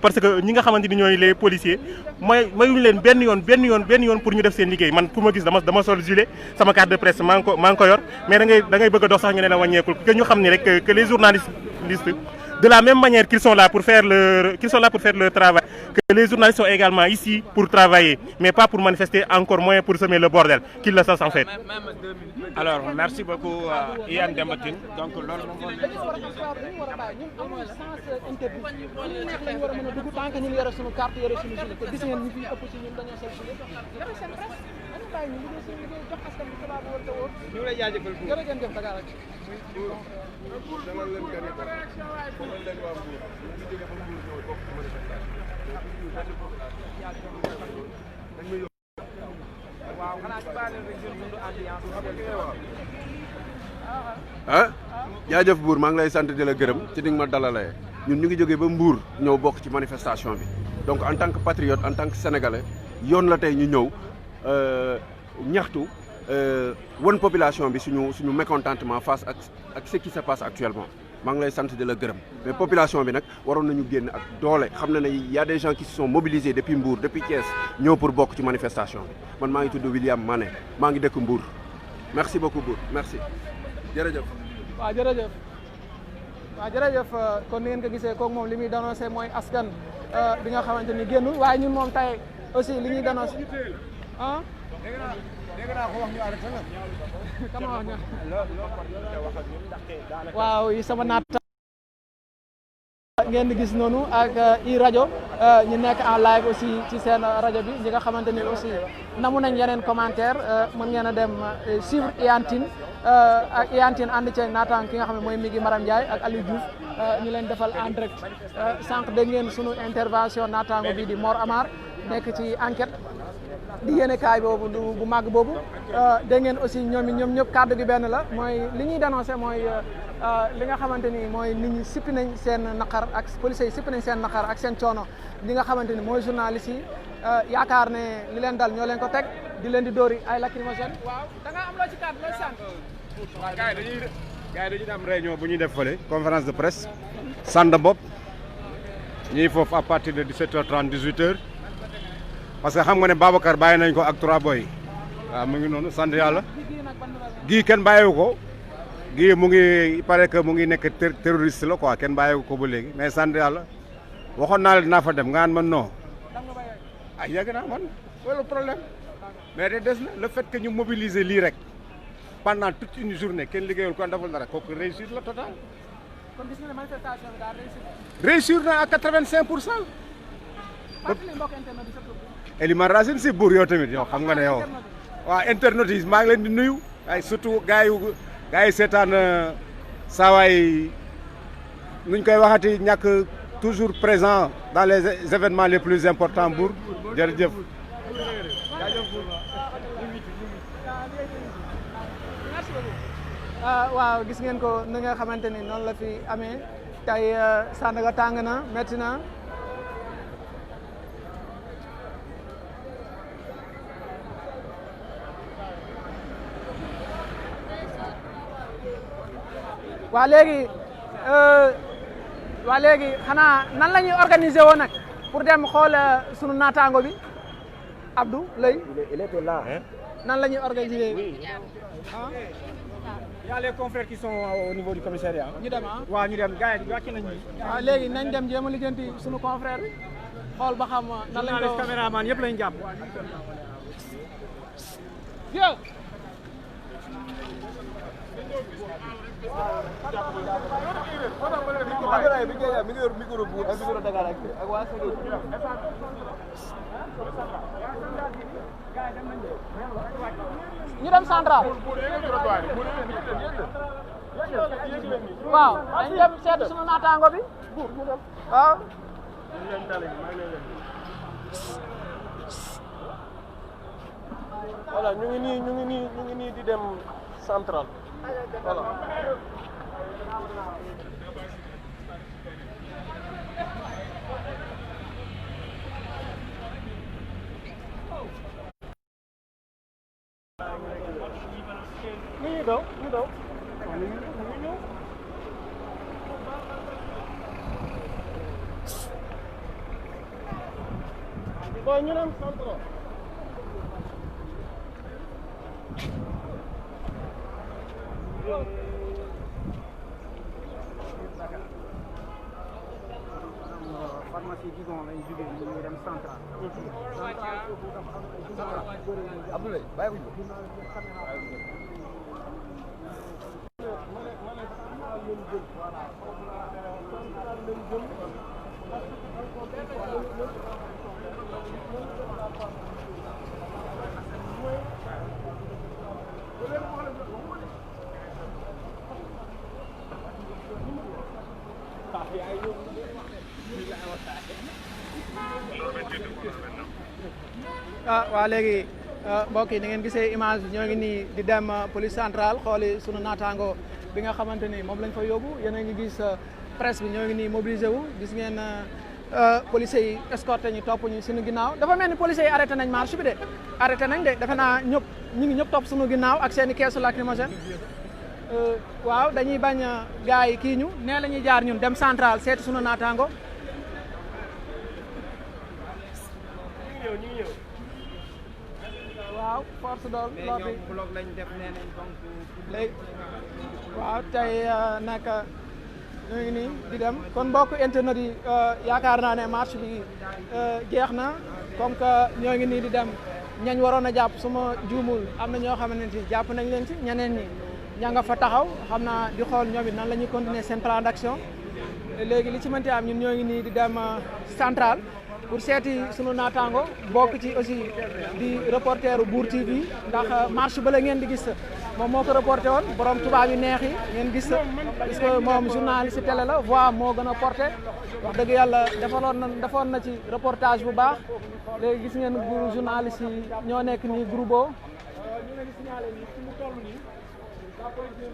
parce que ñi nga xamante ni ñooy les policiers mayuñu leen benn yoon pour ñu def seen liggéey man ku ma gis dama sol gilet sama carte de presse maa ngi ko yor mais da ngay bëgg a dox sax ñu ne la wàññeekul que ñu xam ni rek que les journalistes de la même manière qu'ils sont là pour faire leur travail, que les journalistes sont également ici pour travailler, mais pas pour manifester, encore moins pour semer le bordel, qu'ils le sachent en fait. Alors, merci beaucoup Iya Demba Tine. Donc, jaajëf Bour maa ngi lay sant di la gërëm ci ni nga ma dalalee ñun ñu ngi jógee ba Mbour ñëw bokk ci manifestation bi donc en tant que patriote en tant que sénégalais yoon la tey ñu ñëw ñaxtu won population bi suñu mécontentement face ak ce qui se passe actuellement maa ngi lay sant di la gërëm mais population bi nag waroon nañu génn ak doole xam na ne y a des gens qui se sont mobilisés depuis Mbour depuis Thiès ñëw pour bokk ci manifestation bi man maa ngi tudd William Mané maa ngi dëkk Mbour merci beaucoup Bour merci jërëjëf. waaw jërëjëf kon ni ngeen ko gisee kooku moom li muy dénoncé mooy askan bi nga xamante ni génn waaye ñun moom tey aussi li ñuy dénoncé ah. dégg naa ko wax ñu arrêté la. kama wax ñu. waaw yi sama naata. ngeen di gis noonu ak i rajo ñu nekk en live aussi ci seen rajo bi ñi nga xamante ni aussi namu nañ yeneen commentaire mën ngeen a dem suivre Iya Tine ak Iya Tine ànd ci naataang ki nga xam ne mooy Migui Maram Ndiaye ak Aliou Diouf ñu leen defal en direct sànq dégg ngeen sunu intervention naataango bi di Mor Amar nekk ci enquête di yéene kaay boobu bu màgg boobu dégg ngeen aussi ñoom ñëpp kàddu gi benn la mooy li ñuy dénoncé mooy li nga xamante ni mooy nit ñi sippi nañ seen naqar ak policiers yi sippi nañ seen naqar ak seen coono li nga xamante ni mooy journalistes yi yaakaar ne li leen dal ñoo leen ko teg di leen di dóori ay lacrymogène. waaw da nga am loo ci kàddu loo sant. waaw gars yi dañuy am réunion bu ñuy def fële conférence de presse sànda bopp ñuy foofu à partir de 17h30 18h parce que xam nga ne Babacar bàyyi nañ ko ak 3 boy waaw mu ngi noonu sant yàlla gii kenn bàyyiwu ko gii mu ngi il paraît que mu ngi nekk terroriste la quoi kenn bàyyiwu ko ba léegi mais sant yàlla waxoon naa la dinaa fa dem nga man non ah yàgg naa man wala problème mais de des na le fait que ñu mobiliser lii rek pendant toute une journée kenn liggéeyul kon deful dara kooku réussir la total. kon gis nga ne manifestation bi daal réussir na à 85%. Elimane Racine si Bour yow tamit yow xam nga ne yow waaw internautes yi maa ngi leen di nuyu ay surtout gars yi seetaan saawaay nuñ koy waxati ñàkk toujours présent dans les événements les plus importants Bour jërëjëf. waaw gis ngeen ko ni nga xamante ni noonu la fi amee tey Sandaga tàng na métti na. waa léegi xanaa nan la ñuy organiser woo nag pour dem xool sunu naataango bi Abdou Lay. Il était là. nan la ñuy organiser. Il y a les confrères qui sont au niveau du commissariat. ñu dem waaw ñu dem gars yi wàcc nañu. waaw léegi nañ dem jéem a lijjanti sunu confrère bi. xool ba xam nan lañ ko caméraman yëpp lañ jàpp. ñu dem central waaw dañ dem seet sunu naataango bi waaw voilà ñu ngi nii di dem central voilà. ñu ngi daw. Bon, ñu dem central. pharmacie bi lañ jógee ñu dem central. Abdoulaye bàyyi ko waa léegi mbokk yi ni ngeen gisee image ñoo ngi nii di dem police centrale xooli sunu naataango bi nga xamante ni moom lañ fa yóbbu yéen a ngi gis presse bi ñoo ngi nii mobilisé wu gis ngeen policiers yi escorté ñu topp ñu suñu ginnaaw dafa mel ni policiers yi arrêté nañ marche bi de arrêté nañ de defe naa ñëpp ñu ngi ñëpp topp suñu ginnaaw ak seen i keesu lacrymogène waaw dañuy bañ gars yi kii ñu nee la ñuy jaar ñun dem centrale seeti sunu naataango waaw force de l'ordre bloc lañ def nee nañ donc léegi waaw tey nag ñoo ngi nii di dem kon mbokk internet yi yaakaar naa ne marche bi jeex na comme que ñoo ngi nii di dem ñañ waroon a jàpp suma juumul am na ñoo xamante ne jàpp nañ leen ci ñeneen ñi ña nga fa taxaw xam naa di xool ñoom it nan la ñuy continuer seen plan d'action léegi li ci mënti am ñun ñoo ngi nii di dem centrale pour seeti sunu naataango bokk ci aussi di reporteru Mbour TV ndax marche ba la ngeen di gis moom moo ko reporté woon borom tubaab yu neex yi ngeen gis puisque moom journaliste télé la voix moo gën a porté wax dëgg yàlla defoon na ci reportage bu baax léegi gis ngeen groupe journaliste yi ñoo nekk nii groupe ñu leen di signalé ni fi mu toll nii la police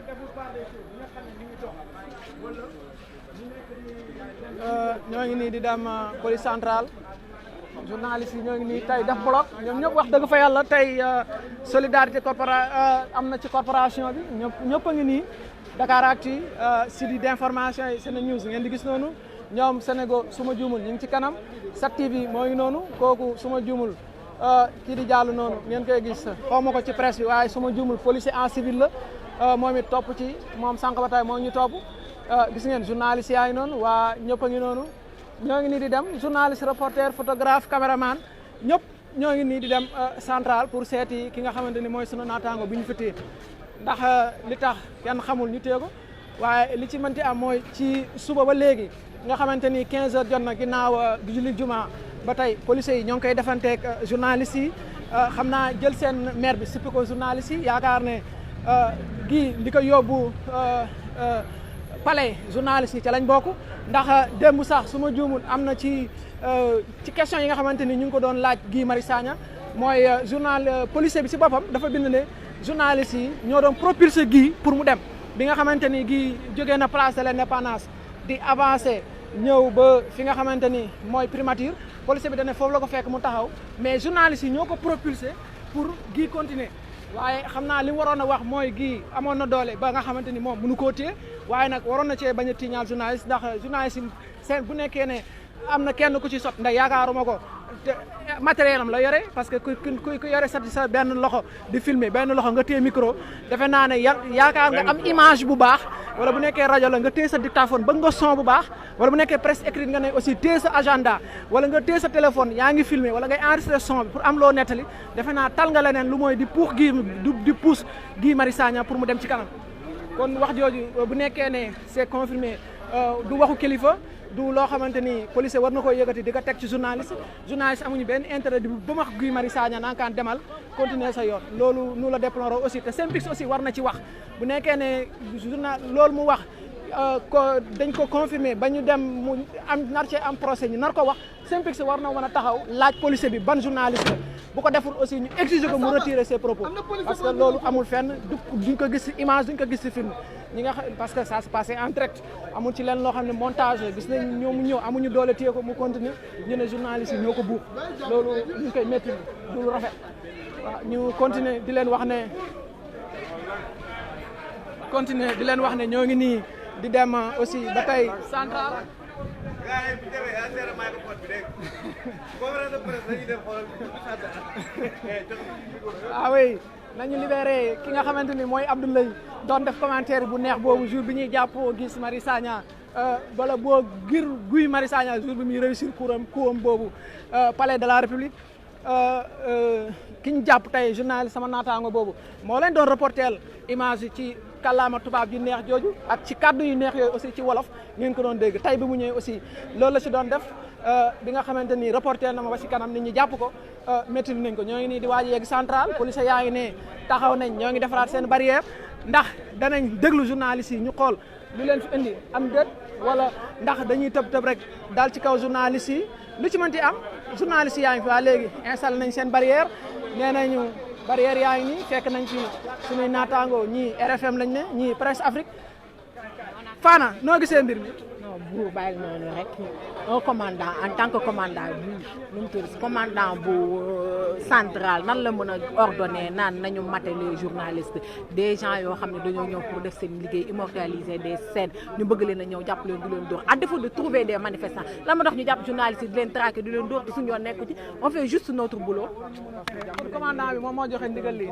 deful part des choses ñi nga xam ne ñu ngi dox wala ñoo ngi nii di dem police centrale journaliste yi ñoo ngi nii tey def bloc ñoom ñëpp wax dëgg fa yàlla tey solidarité am na ci corporation bi ñëpp a ngi nii Dakaractu site d'information yi Sene News ngeen di gis noonu ñoom Sénégo suma juumul ñu ngi ci kanam 7TV moo ngi noonu kooku suma juumul kii di jàll noonu ngeen koy gis xaw ma ko ci presse bi waaye suma juumul policier en civil la moom it topp ci moom sànq ba tey moo ñu topp gis ngeen journaliste yaa ngi noonu waa ñëpp a ngi noonu ñoo ngi nii di dem journaliste reporter photographe caméraman ñëpp ñoo ngi nii di dem centrale pour seeti ki nga xamante ni mooy sunu naataango bi ñu fi téye ndax li tax kenn xamul ñu téye ko waaye li ci mënti am mooy ci suba ba léegi nga xamante ni 15 heures jot na ginnaaw julli juma ba tey policiers yi ñoo ngi koy defanteeg journalistes yi xam naa jël seen maire bi sippi ko journalistes yi yaakaar ne gii li ko yóbbu palais journalistes yi ca lañ bokk ndax démb sax su ma juumul am na ci question yi nga xamante ni ñu ngi ko doon laaj Guy Marius Sagna mooy journal policier bi si boppam dafa bind ne journalistes yi ñoo doon propulser Guy pour mu dem bi nga xamante ni Guy jógee na place de l'Indépendance di avancer ñëw ba fi nga xamante ni mooy primature policier bi dañ ne foofu la ko fekk mu taxaw mais journalistes yi ñoo ko propulser pour Guy continuer waaye xam naa li mu waroon a wax mooy Guy amoon na doole ba nga xamante ni moom mënu koo téye waaye nag waroon na cee bañ a tiiñaal journaliste ndax journaliste yi seen bu nekkee ne am na kenn ku ci sot ndax yaakaaruma ko te matériel am la yore parce que ku yore sa benn loxo di filmer benn loxo nga téye micro defe naa ne yaakaar nga am image bu baax wala bu nekkee rajo la nga téye sa dictaphone bëgg nga son bu baax wala bu nekkee presse écrite nga ne aussi téye sa agenda wala nga téye sa téléphone yaa ngi filmer wala ngay enregistrer son bi pour am loo nettali defe naa tal nga leneen lu mooy di pousse Guy Marius Sagna pour mu dem ci kanam kon wax jooju bu nekkee ne c'est confirmé du waxu kilifa du loo xamante ni policier war na koy yëkkati di ko teg ci journaliste amuñu benn intérêt di ba wax Guy Marius Sagna nankaan demal continuer sa yoon loolu nous la déplorons aussi te SYNPICS aussi war na ci wax bu nekkee ne loolu mu wax dañ ko confirmer ba ñu dem mu nar cee am procès ñu nar ko wax SYNPICS war na mën a taxaw laaj policier bi ban journaliste la bu ko deful aussi ñu exiger ko mu retirer ses propos parce que loolu amul fenn duñ ko gis ci image duñ ko gis ci film ñi nga xam parce que ça se passait en direct amul ci leen loo xam ne montage gis nañ ñoom ñëw amuñu doole téye ko mu continuer ñu ne journaliste yi ñoo ko buux loolu ñu koy métti du rafet waaw ñu continuer di leen wax ne ñoo ngi nii di dem aussi ba tey central ah oui nañu libéré ki nga xamante ni mooy Abdoulaye doon def commentaire bu neex boobu jour bi ñuy jàpp Guy Marius Sagna bala boo Guy Marius Sagna jour bi muy réussir kuwam boobu palais de la République ki ñu jàpp tey journaliste sama naataango boobu moo leen doon reporter image yi ci kàllaama tubaab yu neex jooju ak ci kàddu yu neex yooyu aussi ci wolof ngeen ko doon dégg tey bi mu ñëwee aussi loolu la si doon def bi nga xamante ni reporter na ma ba si kanam nit ñi jàpp ko métti nañ ko ñoo ngi nii di waaj yegg central police yaa ngi ne taxaw nañ ñoo ngi defaraat seen barrière ndax danañ déglu journaliste yi ñu xool lu leen fi indi am déet wala ndax dañuy tëb rek daal ci kaw journaliste yi lu ci mënti am journaliste yaa ngi fi waa léegi installé nañ seen barrière nee nañu barrière yaa ngi nii fekk nañ fi suñuy naataangoo ñii RFM lañ ne ñii Presse Afrique Fana noo gisee mbir mi. non bu bàyyil noonu rek un commandant en tant que commandant bu nu mu tudd commandant bu central nan la mën a ordonner naan nañu mater les journalistes des gens yoo xam ne dañoo ñëw pour def seen liggéey immortaliser des scènes ñu bëgg leen a ñëw jàpp leen du leen dóor à défaut de trouver des manifestants lan moo tax ñu jàpp journalistes yi di leen traquer du leen dóor te suñu yoon nekku ci on fait juste notre boulot. commandant bi moom moo joxe ndigal li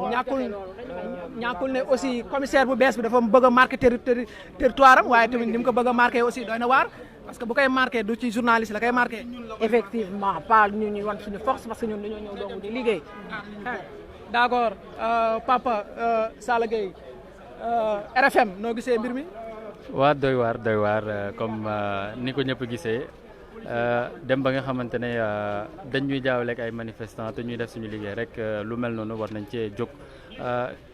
ñàkkul ne aussi commissaire bu bees bi dafa bëgg a marqué territoire am waaye tamit ni mu ko bëgg a marqué aussi doy na waar parce que bu koy marqué du ci journaliste la koy marqué. effectivement pas ñu ñuy wan suñu force parce que ñun dañoo ñëw doomu di liggéey. d'accord Papa Sala Gueye RFM noo gisee mbir mi. waa doy waar comme ni ko ñëpp gisee dem ba nga xamante ne dañ ñuy jaawaleeg ay manifestants te ñuy def suñu liggéey rek lu mel noonu war nañ cee jóg.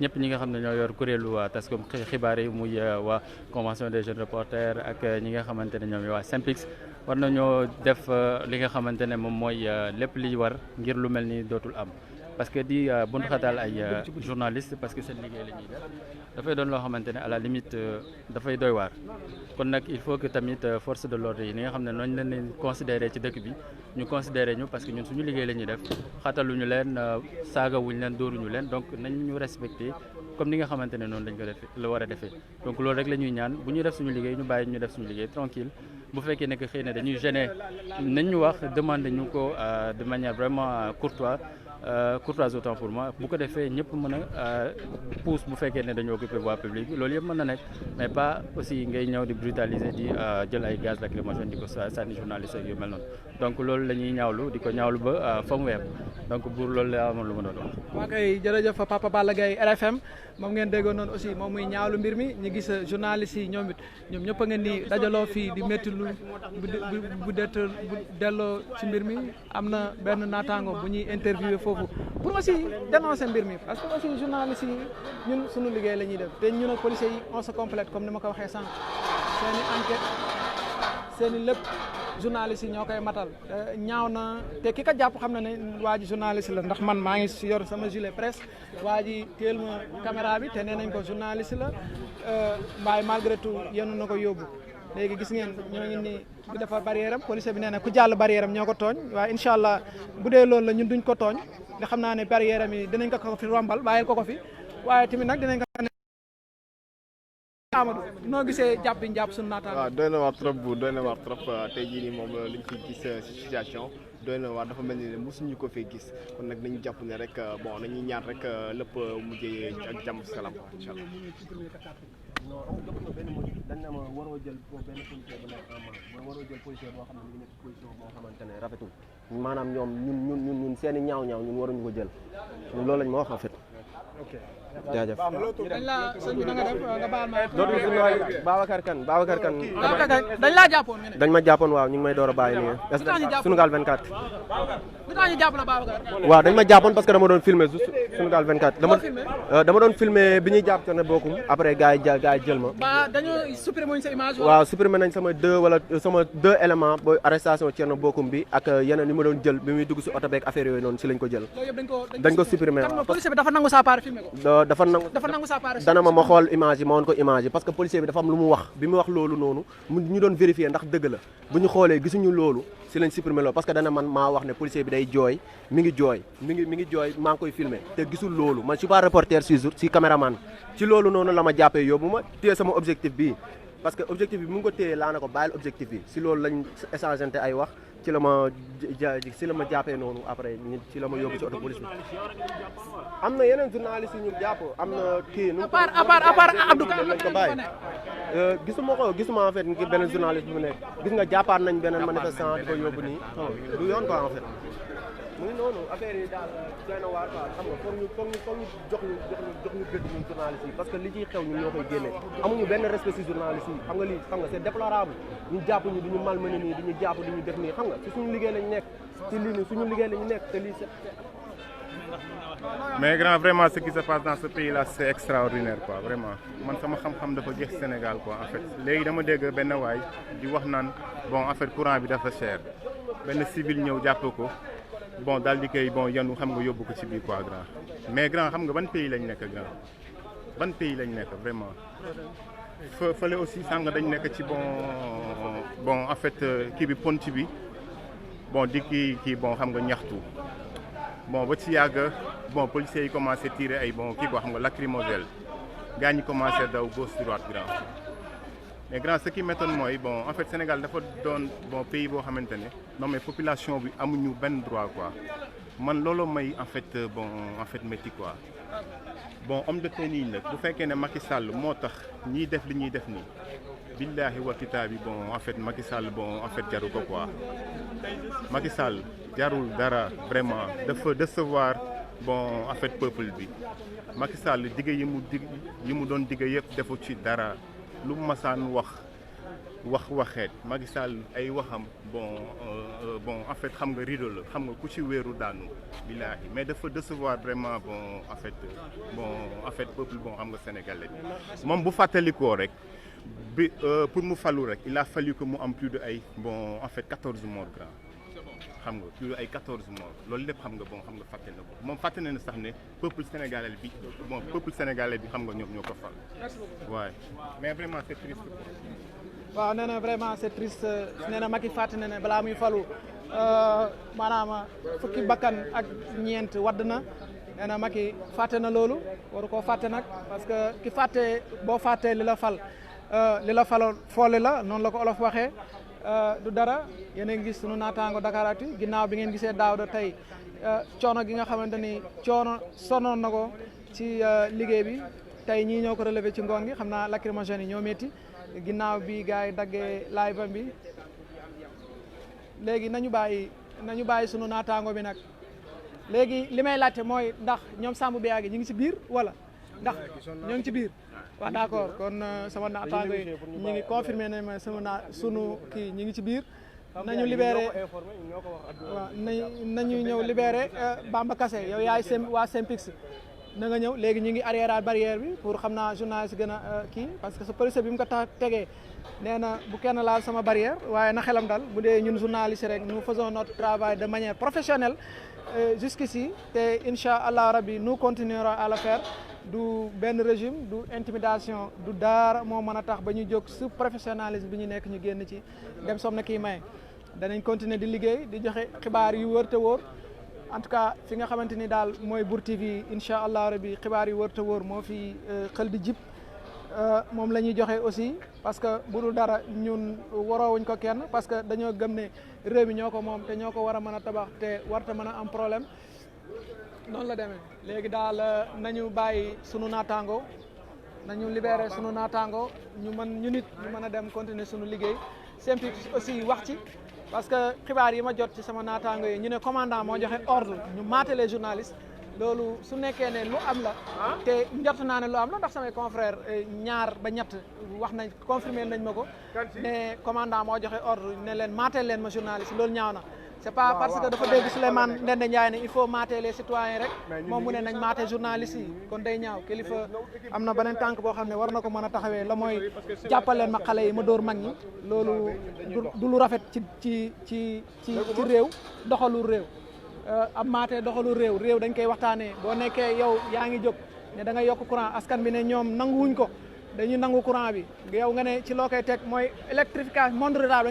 ñëpp ñi nga xam ne ñoo yor kuréelu taskum xibaar yi muy waa convention des jeunes reporters ak ñi nga xamante ne ñoom waa SYNPICS war nañoo def li nga xamante ne moom mooy lépp li war ngir lu mel ni dootul am parce que di buntu xataal ay journalistes parce que seen liggéey la ñuy def dafay doon loo xamante ne à la limite dafay doy waar kon nag il faut que tamit force de l'ordre yi ni nga xam ne nooñu leen considéré ci dëkk bi ñu considéré ñu parce que ñun suñu liggéey la ñuy def xataluñu leen saagawuñu leen dóoruñu leen donc nañ ñu respecté comme ni nga xamante ne noonu lañ ko def la war a defee donc loolu rek la ñuy ñaan bu ñuy def suñu liggéey ñu bàyyi ñu def suñu liggéey tranquille bu fekkee ne que xëy na dañuy gêner nañ ñu wax demander ñu ko de manière vraiment courtoise autant pour moi bu ko defee ñëpp mën a pousse bu fekkee ne dañoo occupé voie publique bi loolu yëpp mën na nekk mais pas aussi ngay ñëw di brutaliser di jël ay gaz lacrymogène di ko sànni journaliste ak yu mel noonu donc loolu la ñuy ñaawlu di ko ñaawlu ba fa mu weer donc pour loolu la amoon lu ma doon wax. waa kay jërëjëf Papa Balla Gaye RFM moom ngeen déggoon noonu aussi moom muy ñaawlu mbir mi ñu gis journaliste yi ñoom ñëpp a ngeen di dajaloo fii di métti lu bu delloo ci mbir mi am na benn naataango bu ñuy interviewé foofu pour aussi dénoncer mbir mi parce que aussi journalistes yi ñun suñu liggéey la ñuy def te ñun ak policiers yi on se complète comme ni ma ko waxee sànq seen i enquête seen i lépp journalistes yi ñoo koy matal ñaaw na te ki ka jàpp xam na ne waa ji journaliste la ndax man maa ngi si yor sama gilet presse waa ji teel ma caméra bi te nee nañ ko journaliste la mbaay malgré tout yenu na ko yóbbu léegi gis ngeen ñoo ngi nii di defar barrière am policier bi nee na ku jàll barrière am ñoo ko tooñ waaye incha allah bu dee loolu la ñun duñ ko tooñ nga xam naa ne barrière am yi dinañ ko fi rombal bàyyil ko fi waaye tamit nag dinañ ko ne Amadou noo gisee jàpp bi ñu jàpp suñu naataango. waaw doy na waar trop bu doy na waar trop tey jii nii moom liñ fi gis si situation doy na waar dafa mel ni ne mosuñu ko fee gis kon nag nañu jàpp ne rek bon nañuy ñaan rek lépp mujjee ak jàmm salaam quoi incha allah. non amul benn motif dañ ne ma waroo jël benn policier bu nekk en marche mooy waroo jël policier boo xam ne mi ngi nekk position boo xamante ne rafetul maanaam ñoom ñun seen i ñaaw ñun waruñu ko jël ñun loolu lañ ma wax en fait. ok jaajëf. dañ la sëñ bi na nga def nga baal ma. dootul si nooy Babacar Kane dañ laa jàppoon. dañ ma jàppoon waaw ñu ngi may door a bàyyi nii. Sunugal 24. lu tax ñu jàpp la Babacar. waaw dañ ma jàppoon parce que dama doon filmer juste Sunugal 24. dama doon filmer bi ñuy jàpp ne bokkum après gars yi jël ma. ba dañoo supprimer sa image. waaw supprimer nañ sama deux éléments booy arrestation Thierno Bocoum bi ak yeneen yi ma doon jël bi muy dugg si oto beeg affaire yooyu noonu si lañ ko jël. dañ ko supprimer waaw. policier bi dafa nangu sa part filmer ko. dafa nangu sa part. dana ma xool image yi ma woon ko image yi parce que policier bi dafa am lu mu wax bi mu wax loolu noonu ñu doon vérifier ndax dëgg la bu ñu xoolee gisuñu loolu si lañ supprimer loolu parce que dana man maa wax ne policier bi day jooy mi ngi jooy maa ngi koy filmer te gisul loolu man je suis pas reporter si caméraman ci loolu noonu la ma jàppee yóbbu ma téye sama objectif bii parce que objectif bi mu ngi ko téye laa na ko bàyyil objectif bi si loolu lañ échangeante ay wax ci la ma jàppee noonu après ci la ma yóbbu ci auto police bi am na yeneen journaliste yu ñu jàpp am na kii nu à part Abdou lañ ko bàyyi gisuma en fait beneen journaliste bu nekk gis nga jàppaat nañ beneen manifestant di ko yóbbu nii du yoon quoi en fait mu ngi noonu affaire yi daal doy na waar quoi xam nga foog ñu jox ñu gëdd ñun journaliste yi parce que li ciy xew ñun ñoo koy génne amuñu benn respect si journaliste yi xam nga lii xam nga c'est déplorable ñu jàpp ñu duñu malmené nii di ñu jàpp di ñu def nii xam nga ci suñu liggéey lañu nekk ci lii nii suñu liggéey lañu nekk te lii mais grand vraiment ce qui se passe dans ce pays là c'est extraordinaire quoi vraiment man sama xam-xam dafa jeex Sénégal quoi en fait léegi dama dégg benn waay di wax naan bon en fait courant bi dafa cher benn civil ñëw jàpp ko bon daal di koy bon yanu xam nga yóbbu ko ci biir quoi grand mais grand xam nga ban pays lañ nekk grand ban pays lañ nekk vraiment fële aussi sànq dañ nekk ci bon en fait kii bi pont bi bon di kii bon xam nga ñaxtu bon ba ci yàgg bon policiers yi commencé tirer ay bon kii boo xam nga lacrymogène gars ñi commencé daw gauche droite grand mais grand ce qui m'étonne mooy bon en fait Sénégal dafa doon bon pays boo xamante ne non mais population bi amuñu benn droit quoi man loolu may en fait métti quoi bon homme de tenue yi nag bu fekkee ne Macky Sall moo tax ñiy def li ñuy def nii billahi wa kitaabi bon en fait Macky Sall bon en fait jaru ko quoi Macky Sall jarul dara vraiment dafa décevoir bon en fait peuple bi Macky Sall digge yi mu doon digge yëpp defu ci dara lu mu masaan waxeet Macky Sall ay waxam bon en fait xam nga rideau la xam nga ku ci wéeru daanu billahi mais dafa décevoir vraiment bon en fait peuple bon xam nga sénégalais bi moom bu fàttalikoo rek bi pour mu falu rek il a fallu que mu am plus de ay bon en fait 14 morts grand xam nga plus de ay 14 morts loolu lépp xam nga bon xam nga fàtte na ko moom fàtte na ne sax ne peuple sénégalais bi xam nga ñoom ñoo ko fal waaye mais vraiment c'est triste waaw nee na vraiment c'est triste nee na Macky fàtte na ne balaa muy falu maanaam fukki bakkan ak ñeent wadd na nee na Macky fàtte na loolu waru koo fàtte nag parce que ki fàtte boo fàttee li la faloon foole la noonu la ko olof waxee du dara yéen a ngi gis sunu naataango Dakaractu ginnaaw bi ngeen gisee daaw da tey coono gi nga xamante ni coono sonoon na ko ci liggéey bi tey ñii ñoo ko relevé ci ngoon gi xam naa lacrymogène yi ñoo métti ginnaaw bi gars yi daggee live bi léegi nañu bàyyi sunu naataango bi nag léegi li may laajte mooy ndax ñoom Sambou Biagi ñu ngi ci biir wala ndax ñoo ngi ci biir waaw d'accord kon sama naataango yi ñu ngi confirmé ne ma sunu kii ñu ngi ci biir nañu libéré waaw nañu ñëw libéré Bamba Kassé yow yaay waa Synpics na nga ñëw léegi ñu ngi arrière barrière bi pour xam naa journaliste gën a kii parce que sa policier bi mu ko tegee nee na bu kenn laal sama barrière waaye na xelam dal bu dee ñun journaliste rek nous faisons notre travail de manière professionnelle jusqu'ici te incha allah rabbi nous continuerons à le faire du benn régime du intimidation du daara moo mën a tax ba ñu jóg su professionnalisme bi ñu nekk ñu génn ci dem som na kii may danañ continuer di liggéey di joxe xibaar yu wër te wóor en tout cas fi nga xamante ni daal mooy Bour TV incha allah rabbi xibaar yu wër te wóor moo fi xel di jib moom la ñuy joxe aussi parce que bu dul dara ñun waroowuñ ko kenn parce que dañoo gëm ne réew mi ñoo ko moom te ñoo ko war a mën a tabax te warta mën a am problème noonu la demee léegi daal nañu bàyyi sunu naataango nañu libéré sunu naataango ñu nit ñu mën a dem continuer sunu liggéey simpi aussi wax ci parce que xibaar yi ma jot ci sama naataango yi ñu ne commandant moo joxe ordre ñu mater les journalistes loolu su nekkee ne lu am la te njort naa ne lu am la ndax samay confrères ñaar ba ñett wax nañ confirmé nañ ma ko ne commandant moo joxe ordre ne leen mater leen ma journaliste loolu ñaaw na c'est pas parce que dafa dégg Souleymane Ndéné Ndiaye ne il faut mater les citoyens rek moom mu ne nañ mater journalistes yi kon day ñaaw kilifa am na beneen tànk boo xam ne war na ko mën a taxawee la mooy jàppal leen ma xale yi ma dóor mag ñi loolu du lu rafet ci réew doxalu réew ab maatee doxalu réew dañ koy waxtaanee boo nekkee yow yaa ngi jóg ne da nga yokk courant askan bi ne ñoom nanguwuñ ko dañuy nangu courant bi yow nga ne ci loo koy teg mooy électrification monde rural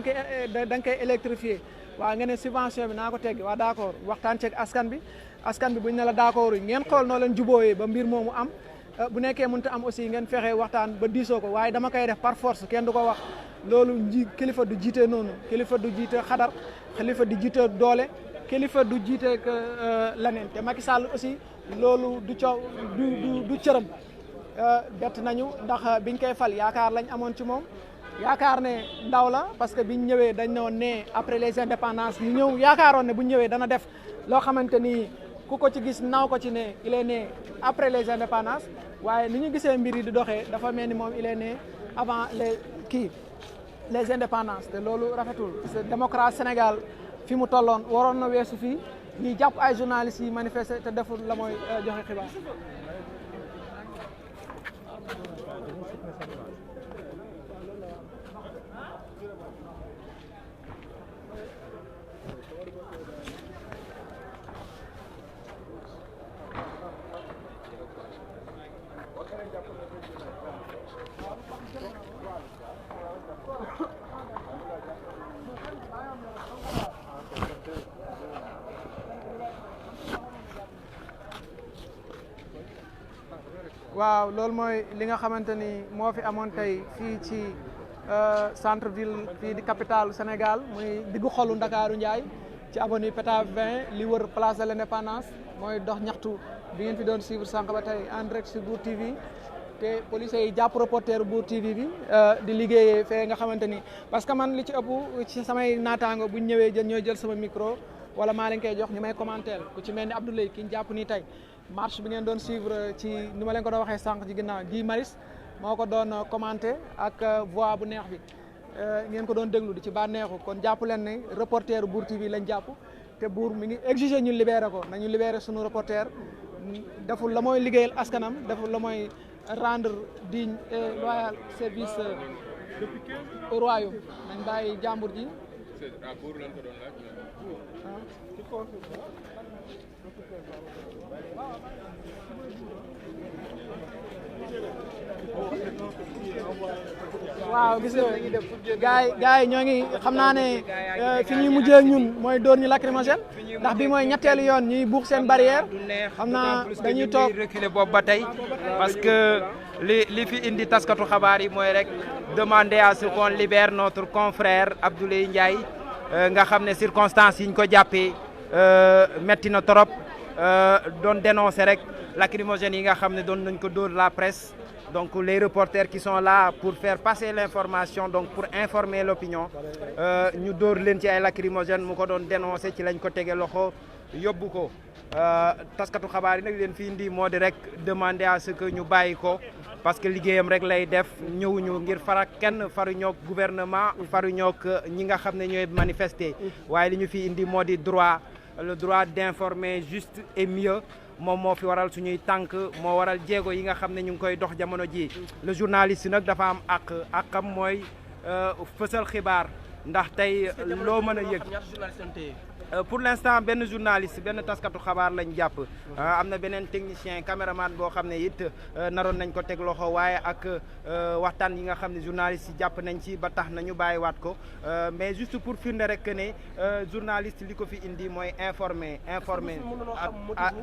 da nga koy électrifier waaw nga ne subvention bi naa ko teggi waa d'accord waxtaan ceeg askan bi buñ ne la d'accord yi ngeen xool noo leen jubóoyee ba mbir moomu am bu nekkee mënut a am aussi ngeen fexe waxtaan ba diisoo ko waaye dama koy def par force kenn du ko wax loolu kilifa du jiite noonu kilifa du jiite xadar kilifa du jiite doole kilifa du jiite leneen te Macky Sall aussi loolu du coow du cëram bett nañu ndax biñ koy fal yaakaar lañ amoon ci moom yaakaar ne ndaw la parce que biñ ñëwee dañ ne woon ne après les indépendances ñu ñëw yaakaaroon ne buñ ñëwee dana def loo xamante ni ku ko ci gis naw ko ci ne il est né après les indépendances waaye ni ñu gisee mbir yi di doxee dafa mel ni moom il est né avant les indépendances te loolu rafetul parce que démocratie Sénégal fi mu tolloon waroon na weesu fii ñuy jàpp ay journalistes yi manifester te deful la mooy joxe xibaar. waaw loolu mooy li nga xamante ni moo fi amoon tey fii ci centre ville fii di capitale Sénégal muy diggu xolu Ndakaaru Ndiaye ci avenue Pétave 20 li wër place de l'Indépendance mooy dox ñaxtu bi ngeen fi doon suivre sànq ba tey en direct sur Bour TV te policiers yi jàpp reporter Bour TV bi di liggéeyee fee nga xamante ni parce que man li ci ëpp ci samay naataango buñ ñëwee ñooy jël sama micro wala maa leen koy jox ñu may commenter ku ci mel ni Abdoulaye ki ñu jàpp nii tey marche bi ngeen doon suivre ci ni ma leen ko doon waxee sànq ci ginnaaw Guy Marius moo ko doon commenté ak voix bu neex bi ngeen ko doon déglu di ci bànneexu kon jàpp leen ne reporter Bour TV lañ jàpp te Bour mi ngi exiger ñu libéré ko nañu libéré sunu reporter deful la mooy liggéeyal askanam deful la mooy rendre digne et loyal service au royaume nañ bàyyi jàmbur ji waaw gis nga gars yi ñoo ngi xam naa ne fi ñuy mujjee ak ñun mooy dóor ñu lacrymogène ndax bi mooy ñetteelu yoon ñuy buux seen barrière xam naa dañuy toog reculer boobu ba tey parce que li fi indi taskatu xabaar yi mooy rek demander à ce qu'on libère notre confrère Abdoulaye Ndiaye nga xam ne circonstances yi ñu ko jàppee metti na trop doon dénoncer rek lacrymogène yi nga xam ne doon nañ ko dóor la presse donc les reporters qui sont là pour faire passer l'information donc pour informer l'opinion ñu dóor leen ci ay lacrymogène mu ko doon dénoncer ci lañ ko tege loxo yóbbu ko taskatu xabaar yi nag leen fi indi moo di rek demander à ce que ñu bàyyi ko parce que liggéeyam rek lay def ñëwuñu ngir farak kenn faruñook gouvernement faruñook ñi nga xam ne ñooy manifester waaye li ñu fi indi moo di droit le droit d'informer juste et mieux moom moo fi waral suñuy tànk moo waral jéego yi nga xam ne ñu ngi koy dox jamono ji le journaliste nag dafa am àqam mooy fësal xibaar ndax tey loo mën a yëg pour l'instant benn journaliste benn taskatu xabaar lañ jàpp am na beneen technicien caméraman boo xam ne it naroon nañ ko teg loxo waaye ak waxtaan yi nga xam ne journaliste yi jàpp nañ ci ba tax na ñu bàyyiwaat ko mais juste pour firnde rek que ne journaliste li ko fi indi mooy informer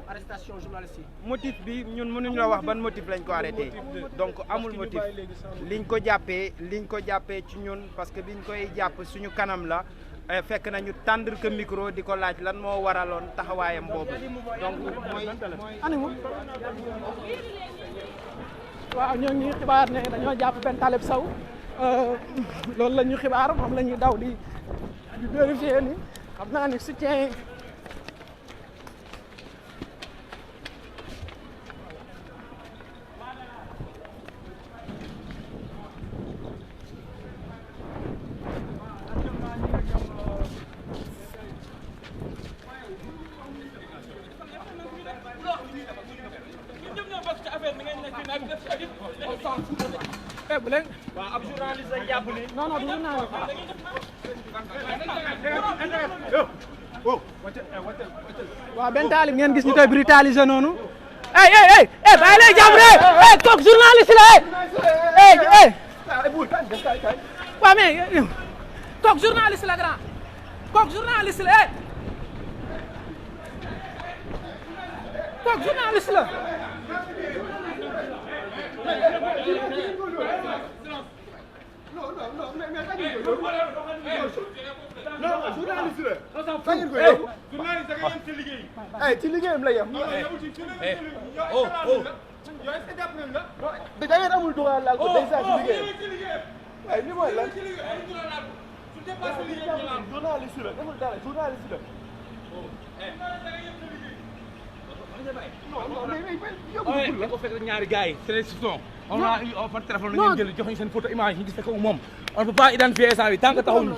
arrestation journaliste yi. motif bi ñun mënuñu la wax ban motif lañ ko arrêté donc amul motif liñ ko jàppee ci ñun parce que biñ koy jàpp suñu kanam la fekk nañu tendre que micro di ko laaj lan moo waraloon taxawaayam boobu donc mooy animu waaw ñoo ngi xibaar ne dañoo jàpp benn Talib Sow loolu la ñu xibaar moom la ñuy daw di vérifier ni xam naa ni soutien bu leen waaw ab journaliste lañ jàpp ni non non du journaliste waaw benn Talib ngeen gis ñu koy brutaliser noonu bàyyi lay jàmm de kooku journaliste la waaw mais kooku journaliste la grand kooku journaliste la kooku journaliste la ci liggéeyam la yem. da ngeen amul droit laal ko day saa ci liggéeyam. waaye li mooy lan. journaliste la deful dara journaliste la. da ko fekk ñaari gars yi c'est son on a eu par téléphone la ngeen jël jox ñu seen photo image ñu gis ko moom on peut pas identifier ça bi tant que taxawul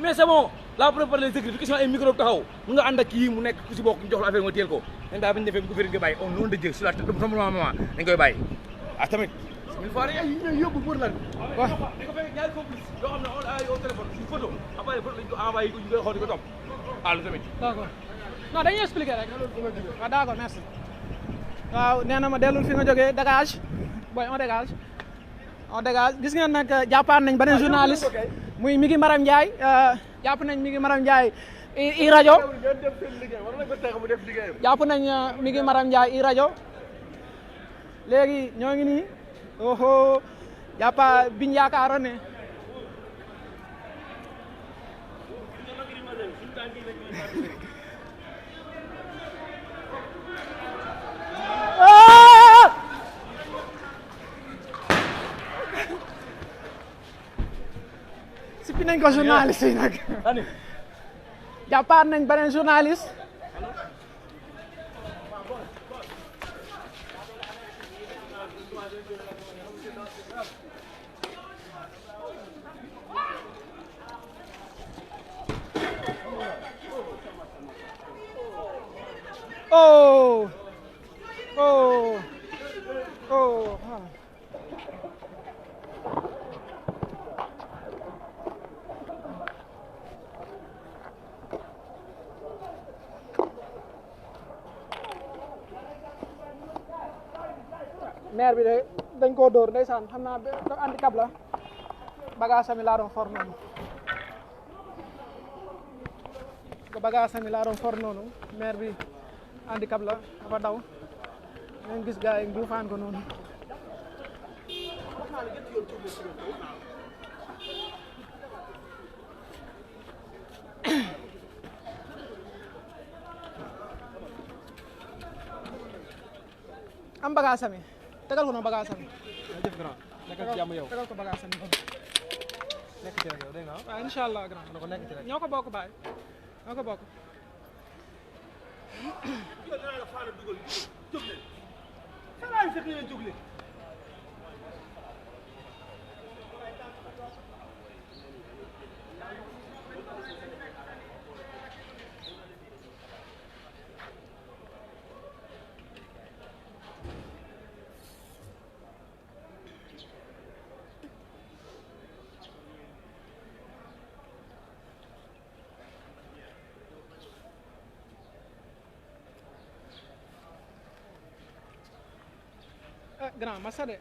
mais c'est bon la preuve par les écrits question ay micro taxaw mu nga ànd ak kii mu nekk ku si bokk ñu jox la affaire nga téel ko dañ daa bañ defee bu ko feri nga bàyyi au nom de Dieu sur la tête de sama maman dañ koy bàyyi ah tamit mille fois rek yi ñooy yóbbu pour lan waaw di ko fekk ñaari complice yoo xam ne on a au téléphone suñu photo après photo lañ ko envoyé ko ñu koy xool di ko topp ah lu tamit d'accord non dañuy expliquer rek waaw d'accord merci waaw nee na ma dellul fi nga jógee dégage boy on dégage gis ngeen nag jàppaan nañ beneen journaliste muy Migui Maram Ndiaye jàpp nañ Migui Maram Ndiaye i rajo jàpp nañ Migui Maram Ndiaye i rajo léegi ñoo ngi nii oho jàppa biñ yaakaaroon ne sipi nañ ko journaliste yi nag jàppaat nañ beneen journaliste oh oh oh maire bi de dañ koo dóor ndeysaan xam naa handicap la bagage sami laa doon for noonu bagage sami laa doon for noonu maire bi handicap la dafa daw ngeen gis gars yi nduufaan ko noonu am bagage sami tegal ko noonu bagage sami jëf grand nekkal ci jàmm yow tegal ko bagage sami nekk ci rek yow dégg nga waaw incha allah grand ko nekk ci rek ñoo ko bokk baay ñoo ko bokk grand massa de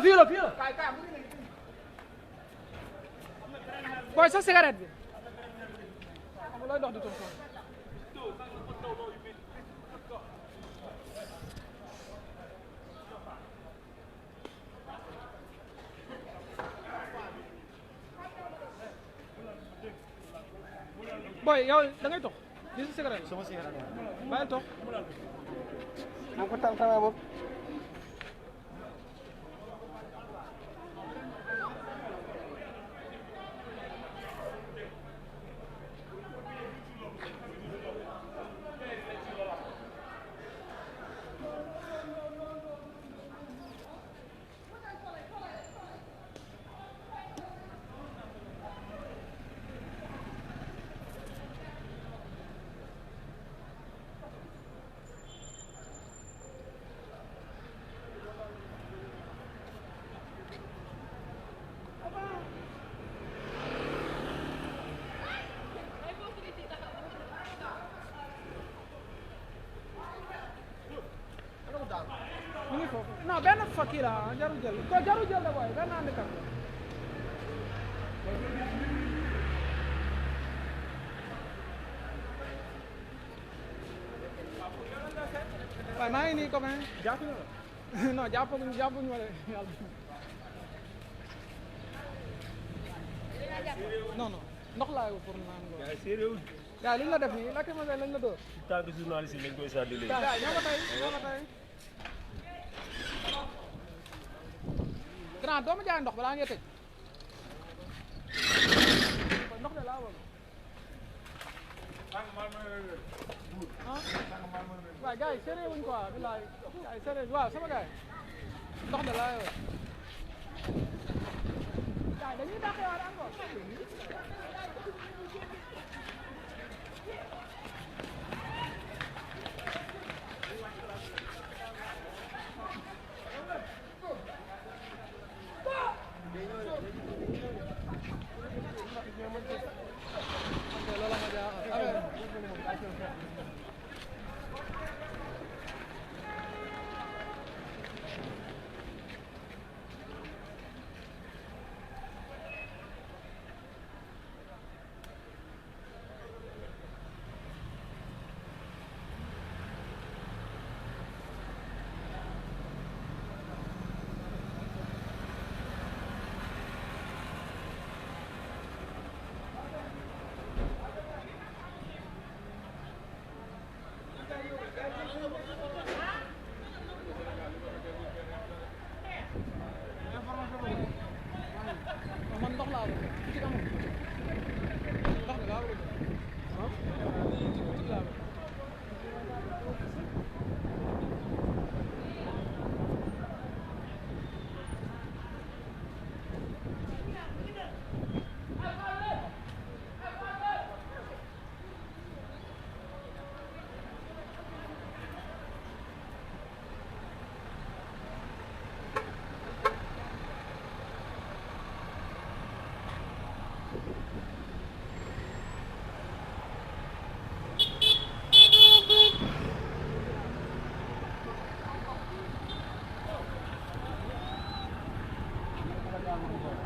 fii la booy sa cigarette bi xam looy dox di toog booy yow da ngay tox di sa cigarette sama cigarette bàyyi tox moo ko tal xanaa boobu mu ngi foofu non benn fakki la jarul jël ko jarul jël la booy benn handicap la waaye maa ngi nii copain jàpp na la non jàppaguñ ma de yàlla non ndox laay wut pour naan ko gars li ñu la def nii lakk ma lañ la dóor tant que journaliste yi lañ koy sàddi léegi gars ñoo ko tey grand doo ma jaay ndox balaa ngay tëj ndox de laa bëgg ah waaw gars yi sérieux wuñ quoi bilaay gars yi sérieux waaw sama gars yi ndox de laa yor gars yi dañuy dàqewaat encore man ndox laa bëgg ci amul ndox mi laa bëgg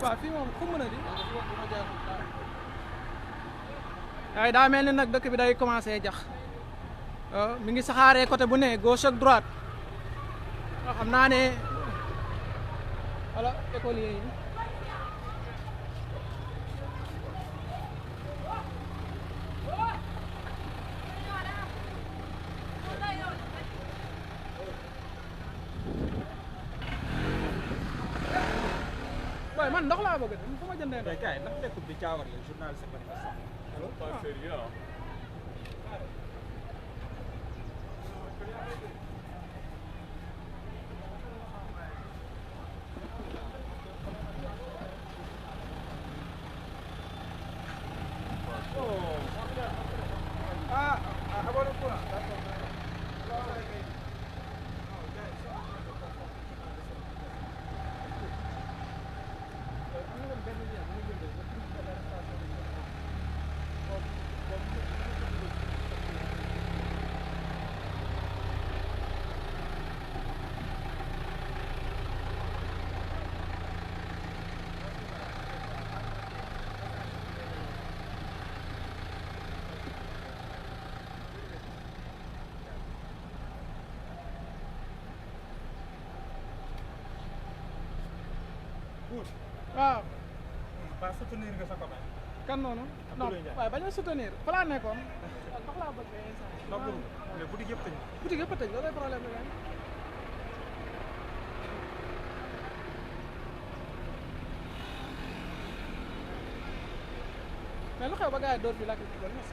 waaw fii moom fu mu mën a di waaye daa mel ni nag dëkk bi day commencé jax mi ngi saxaaree côté bu ne gauche ak droite xam naa ne wala écoliers yi boy man ndox laa bëgg de fu ma jëndee ndox. kay ndax nekkul di jaawale journaliste manifestant. allo pas sérieux ah. waaw. ba soutenir nga sa copain. kan noonu. non waaye bañ a soutenir fa laa nekkoon. ndox laa bëgg ndox boobu mais boutique yëpp tëj. boutique yëpp a tëj loolay problème bi mais lu xew ba gars yi dóor bi lakk ci loolu mos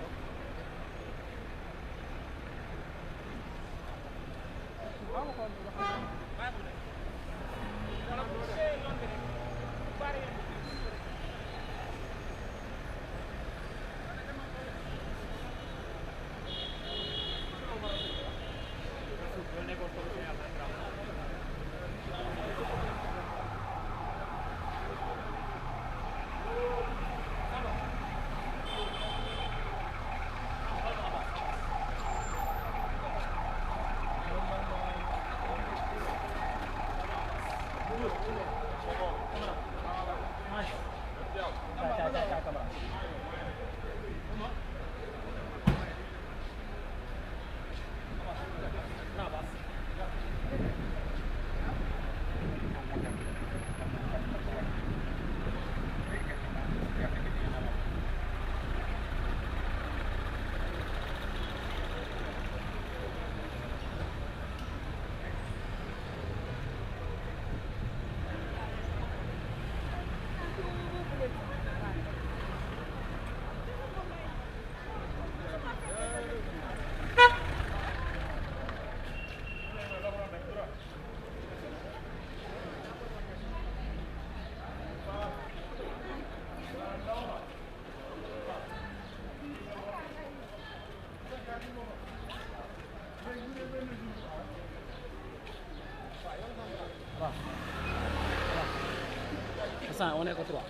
Ça, on est qu'au 3.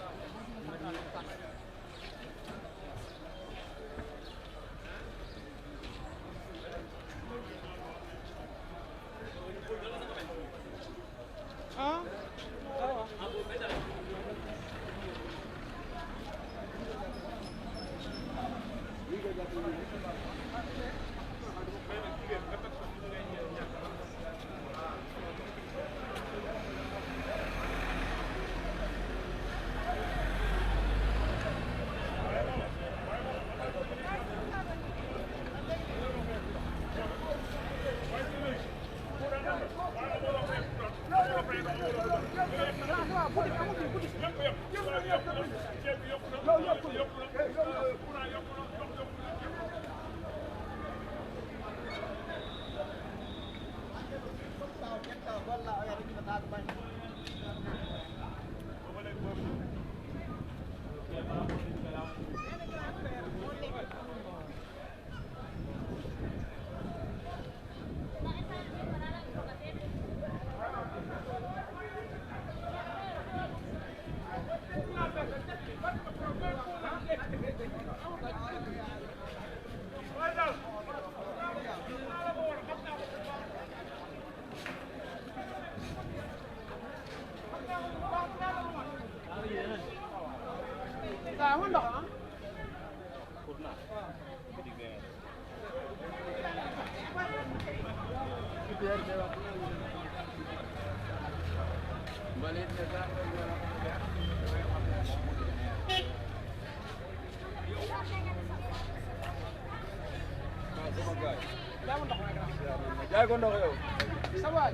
jaay ko ndox yow. sa waay.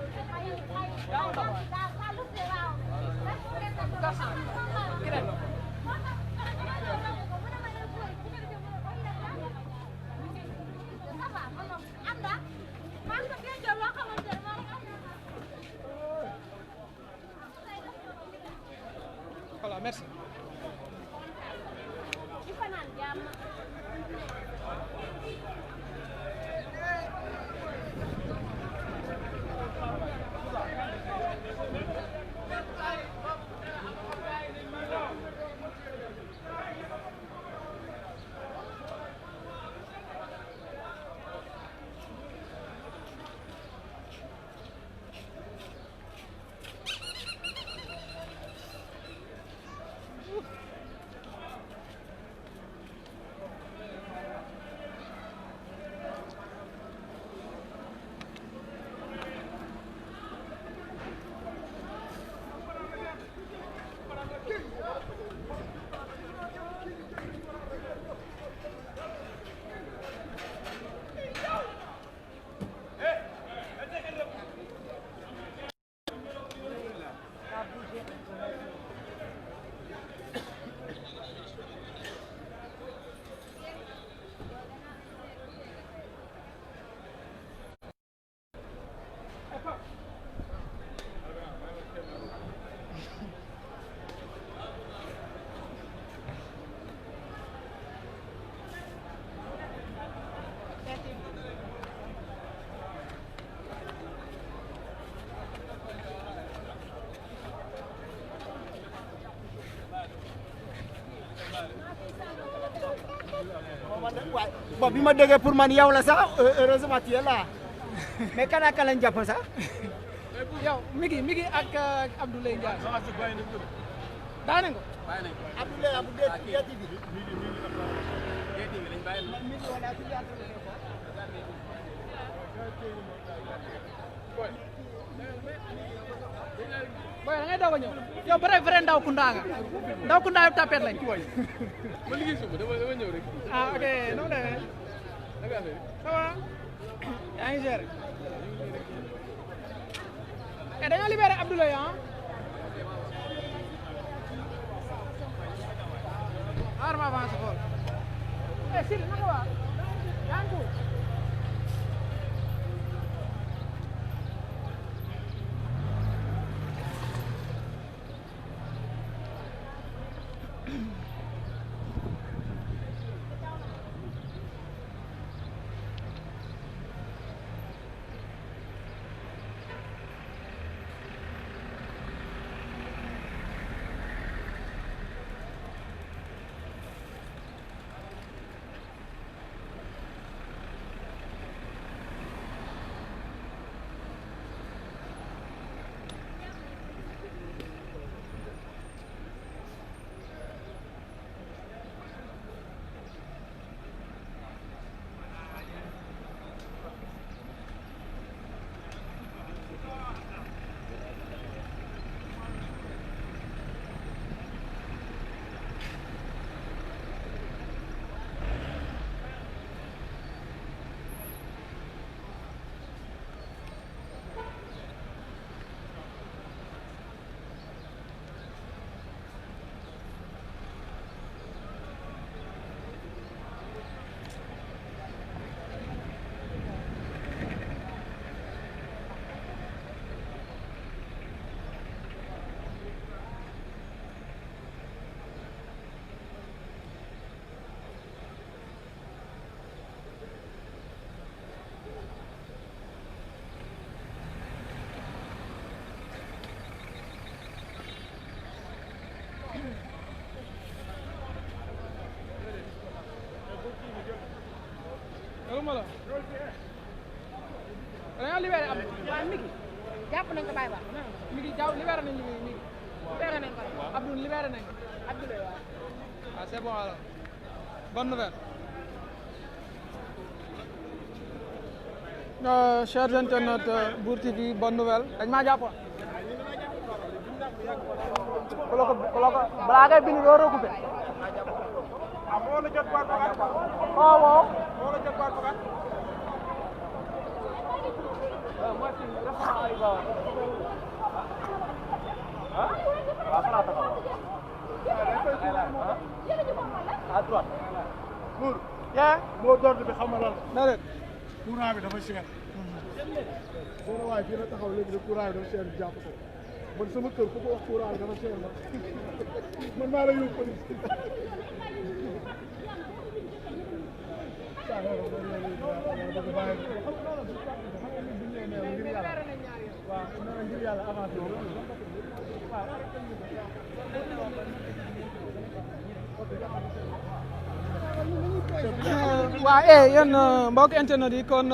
Voilà, merci. bon bi ma déggee pour man yow la sax heureusement tu es là mais kan ak kan lañ jàpp sax. yow Migi ak Abdoulaye Ndiaye. daa nañ ko. Abdoulaye Abou Diaty bi. boy da ngay doog a ñëw yow vrai ndaw kunda nga ndaw kunda yëpp tapet lañ. ma liggéey suba dama ñëw rek. ah ok nu mu demee. ça va. yaa ngi géré. dañoo libéré Abdoulaye ah. xaaral ma avancé xool. Sidi naka waa. yaa ngi ko. ma la. dañoo libéré am. waaw Miki jàpp nañ ko bàyyi ba. Miki jaaw libéré nañ Miki. libéré nañ ko Abdou libéré nañ ko. Abdoulaye waaw. ah c'est bon alors. bonne nouvelle. chers internautes Mbour TV bonne nouvelle. dañ maa jàppoon. ku la ko balaa ngay bind doo recoupé. oh wow. Moi, c'est une à droite. Buur. yaa. moo d'ordre bi xam nga lan la. déedéet. courant bi dafa cher. benn waay fii la taxaw léegi nag courant bi dafa cher jàpp ko. man sama kër ku ko wax courant bi dafa cher la man maa la yóbbu police. waaw yéen mbokk internet yi kon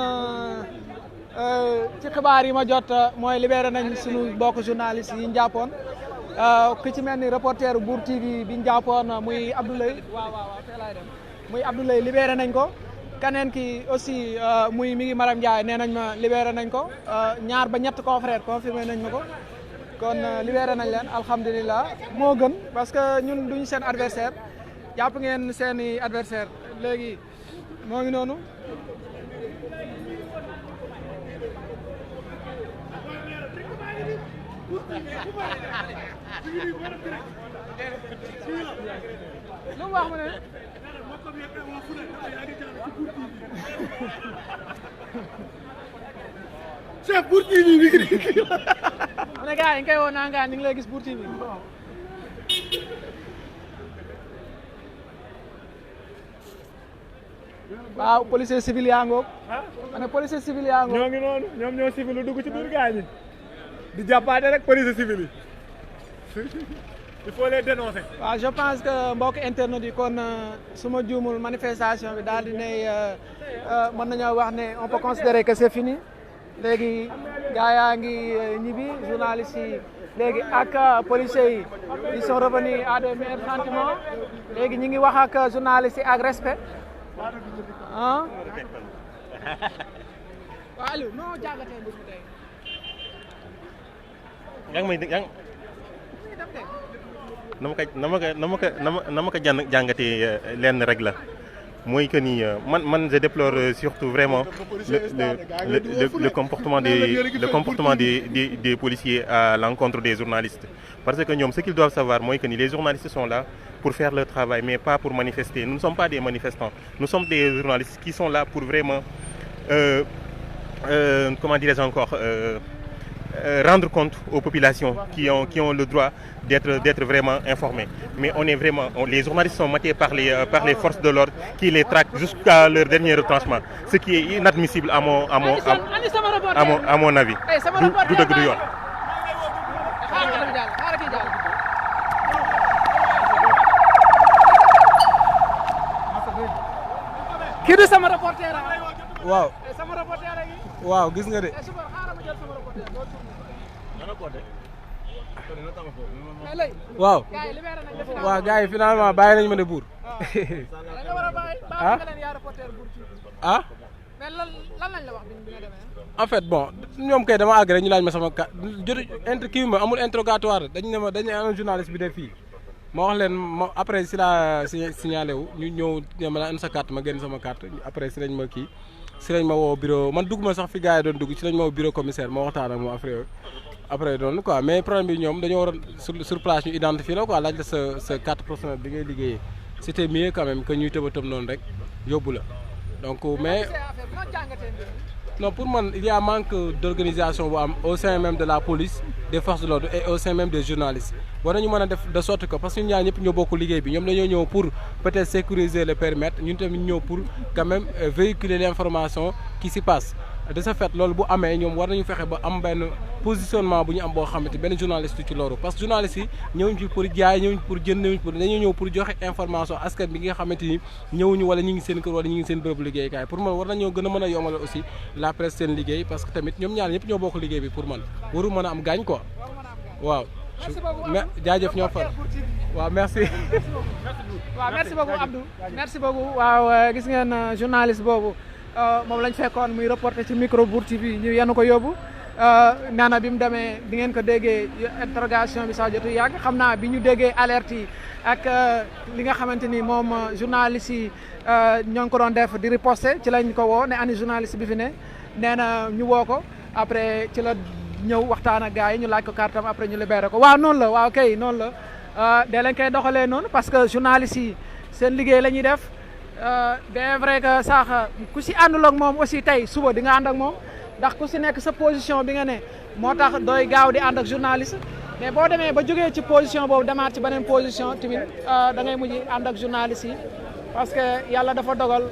ci xibaar yi ma jot mooy libéré nañ suñu mbokk journaliste yi ñu jàppoon ku ci mel ni reporter Mbour TV bi ñu jàppoon muy Abdoulaye muy Abdoulaye libéré nañ ko keneen ki aussi muy mi ngi Maram Ndiaye nee nañ ma libéré nañ ko ñaar ba ñett confrère confirmé nañ ma ko kon libéré nañ leen alhamdulilah moo gën parce que ñun duñu seen adversaire jàpp ngeen seeni adversaire léegi moo ngi noonu lu mu wax mu ne chef Mbour TV bi ngi nii. mu ne gars yi nga koy woo naa ngaa ñu ngi lay gis Mbour TV waaw policier civil yaa ngoog. ma ne policier civil yaa ngoog. ñoo ngi noonu ñoom ñoo civil lu dugg ci biir gaañ ñi di jàppaate rek policier civil yi il faut les dénoncer. waaw je pense que mbokk internet yi kon su ma juumul manifestation bi daal di ne mën nañoo wax ne on peut considérer que c'est fini léegi gars yaa ngi ñibbi journalistes yi léegi ak policiers yi ils sont revenus à des meilleurs sentiments léegi ñi ngi wax ak journalistes yi ak respect ah. waaw Aliou noo jàngatee mbir mi tey. yaa ngi may yaa ngi na ma ko jàngatee lenn rek la mooy que ni man je déplore surtout vraiment le comportement des policiers à l'encontre des journalistes parce que ñoom ce qu'ils doivent savoir mooy que ni les journalistes sont là pour faire leur travail mais pas pour manifester. Nous ne sommes pas des manifestants, nous sommes des journalistes qui sont là pour vraiment comment dirais-je encore rendre compte aux populations qui ont le droit d'être vraiment informés. Mais on est vraiment, les journalistes sont matés par les forces de l'ordre qui les traquent jusqu'à leur dernier retranchement, ce qui est inadmissible à mon avis. Du dëgg du yoon. kii du sama reporter waaw sama reporter yi waaw gis nga de waaw waaw gars yi finalement bàyyi nañu ma ne buur ah mais lan lañ la wax bi nga demee en fait bon ñoom kay dama àgg rek ñu laaj ma sama carte jotu kii ma amul interrogatoire dañu ne ma dañu am journaliste bi def fii ma wax leen ma après si la signalé wu ñu ñëw ne ma an sa carte ma génn sama carte après si lañ ma kii si lañ ma woo bureau man dugg ma sax fi gars yi doon dugg si lañ ma woo bureau commissaire ma waxtaan ak moom après doon quoi mais problème bi ñoom dañoo war a sur place ñu identifier la quoi laaj la sa carte professionnelle bi ngay liggéeyee c'était mieux quand même que ñuy tëb a tëb noonu rek yóbbu la donc mais non pour man il y a manque d'organisation bu am au sein même de la police des forces de l'ordre et au sein même des journalistes war nañu mën a def de sorte que parce que ñun ñaar ñëpp ñoo bokk liggéey bi ñoom dañoo ñëw pour peut-être sécuriser le périmètre ñun tamit ñëw pour quand même véhiculer l'information qui s'y passe de ce fait loolu bu amee ñoom war nañu fexe ba am benn positionnement bu ñu am boo xamante benn journaliste ci loolu parce que journalistes yi ñëwuñ ci pour jaay ñëwuñ pour jënd ñëwuñ pour dañoo ñëw pour joxe information askan bi nga xamante ni ñëwuñu wala ñu ngi seen kër wala ñu ngi seen bërëbu liggéeykaay pour man war nañoo gën a mën a yombal aussi la presse seen liggéey parce que tamit ñoom ñaar ñëpp ñoo bokk liggéey bi pour man waru mën a am gaañ quoi waaw jaajëf ñoo far waaw merci waaw merci beaucoup Abdou merci beaucoup waaw gis ngeen journaliste boobu moom lañ fekkoon muy reporté ci micro Mbour TV ñu yenu ko yóbbu nee na bi mu demee bi ngeen ko déggee interrogation bi sax jotu yàgg xam naa bi ñu déggee alerte yi ak li nga xamante ni moom journaliste yi ñoo ngi ko doon def di riposter ci lañ ko woo ne ani journaliste bi fi ne nee na ñu woo ko après ci la ñëw waxtaan ak gars yi ñu laaj ko carte am après ñu libéré ko waaw noonu la waaw kay noonu la da leen koy doxalee noonu parce que journalistes yi seen liggéey la ñuy def bien vrai que sax ku si àndul ak moom aussi tey suba di nga ànd ak moom ndax ku si nekk sa position bi nga ne moo tax dooy gaaw di ànd ak journaliste mais boo demee ba jógee ci position boobu demaat ci beneen position tamit da ngay mujj ànd ak journaliste yi parce que yàlla dafa dogal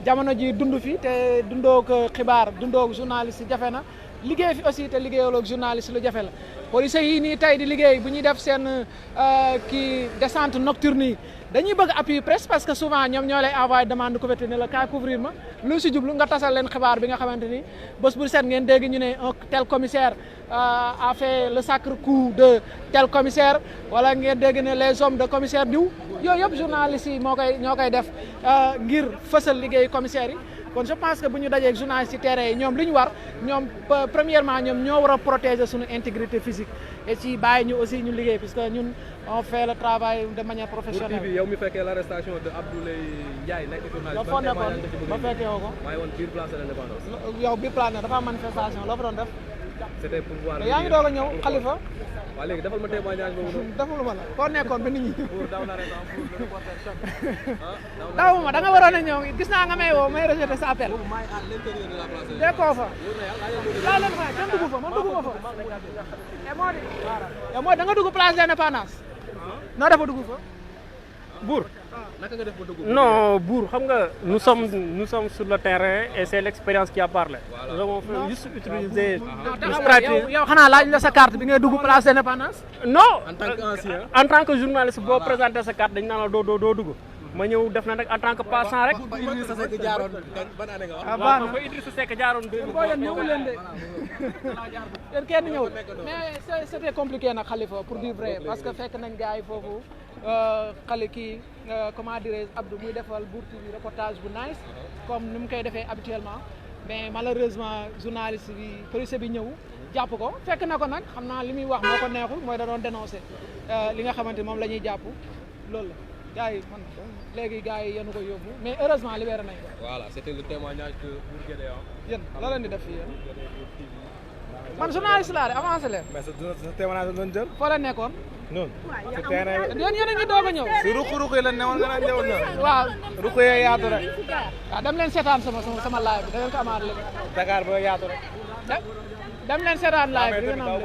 jamono ji dund fi te dundoo ko xibaar dundoo journaliste yi jafe na liggéey fi aussi te liggéeyaloo journaliste lu jafe la police yi nii tey di liggéey bu ñuy def seen kii descente nocturne yi dañuy bëgg appui presse parce que souvent ñoom ñoo lay envoyé demande de couverture ne la kaay couvrir ma lu si jublu nga tasal leen xibaar bi nga xamante ni bés bu set ngeen dégg ñu ne un tel commissaire a fait le sacre coup de tel commissaire wala ngeen dégg ne les hommes de commissaire diw yooyu yëpp journalistes yi ñoo koy def ngir fësal liggéeyu commissaire yi kon je pense que bu ñu dajee ak journalistes yi terrain yi ñoom li ñu war ñoom premièrement ñoom ñoo war a protéger suñu intégrité physique et ci bàyyi ñu aussi ñu liggéey puisque ñun on fait le travail de manière professionnelle. pour yow mi fekkee l'arrestation de Abdoulaye Ndiaye nekk journaliste. foo nekkoon ba fekkee woo ko. maa ngi woon biir place de l'Indépendance. yow biir place dafa am manifestation loo fa doon def. c'était pour voir. yaa ngi doog a ñëw Khalifa. waaw léegi defal ma témoignage boobu noonu. defal ma la foo nekkoon ba nit ñi. pour daw l'arrêtant pour le reporter choc. dawuma da nga waroon a ñëw gis naa nga may woo may rejeté sa appel. déggoo fa. laa leen fa kenn dugg fa man dugguma fa. yow mooy da nga dugg place de l'Indépendance. noo dafa dugg fa. Bour. naka nga def ba dugg. Non, Bour, xam nga nous sommes sur le terrain et c'est l'expérience qui a parlé. Nous avons juste utilisé une stratégie. yow xanaa laaj la sa carte bi ngay dugg place de l'Indépendance. Non. En tant qu'ancien. En tant que journaliste boo présenté sa carte dañ naan la doo dugg. ma ñëw def na rek en tant que passant rek. ba Idrissa Seck jaaroon ban année nga wax. ah baax na ba Idrissa Seck jaaroon. boo yéen ñëwu leen de yéen kenn ñëwul mais c'était compliqué nag Khalifa pour dire vrai parce que fekk nañ gars yi foofu xale kii comment dirais Abdou muy defal Bour TV reportage bu nice comme ni mu koy defee habituellement mais malheureusement journaliste bi policier bi ñëw jàpp ko fekk na ko nag xam naa li muy wax moo ko neexul mooy da doon dénoncer li nga xamante moom la ñuy jàpp loolu la gars yi man léegi gars yi yéen ko yóbbu mais heureusement libéré nañ ko. Voilà, c'était le témoignage de Bour Guédé. yéen la leen di def fii yéen man journaliste laa de avancé leen. mais sa témoignage doon jël. foo leen nekkoon. noonu. ci terrain bi. yéen a ngi doog a ñëw. si ruq yi la newoon nga naan ñëwoon na. waaw ruq yee yaatu rek. waaw dem leen seetaan sama live bi da ngeen ko amaat léegi. Dakar ba yaatu rek. dem leen seetaan live bi ngeen am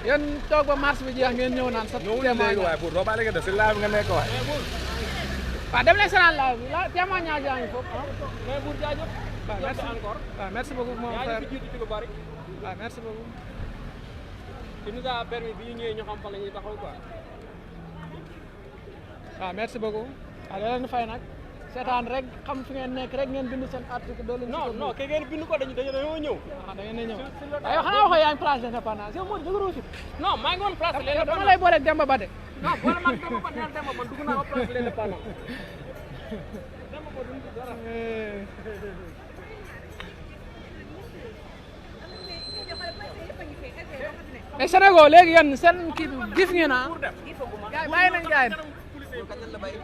yéen toog ba marche bi jeex ngeen ñëw naan sa témoignage waaye pour doo bàyyi nga def si live nga nekk waay. waaw dem leen seetaan live bi la témoignage yaa ngi foofu mais Bour jaajëf. waaw merci encore waaw merci beaucoup mon frère. waaw merci beaucoup. Tu nous as permis bi ñu ñëwee ñu xam fan la ñuy taxaw quoi. waaw merci beaucoup. waaw da leen fay nag seetaan rek xam fi ngeen nekk rek ngeen bind seen article doo leen. non ke ngeen bind ko dañoo ñëw. ah da ngeen a ñëw waaw yow xanaa waxoo yaa ngi place de l'Indépendance yow moo dëgëroo fi. non maa ngi woon place de l'Indépendance dama lay boole ak Demba Bade. non boole ma Demba Bade neel Demba man dugg naa place de l'Indépendance. Demba Bade duñ dara. mais Sénégal léegi yéen seen kii bi gis ngeen ah. gars yi bàyyi nañ gars yi.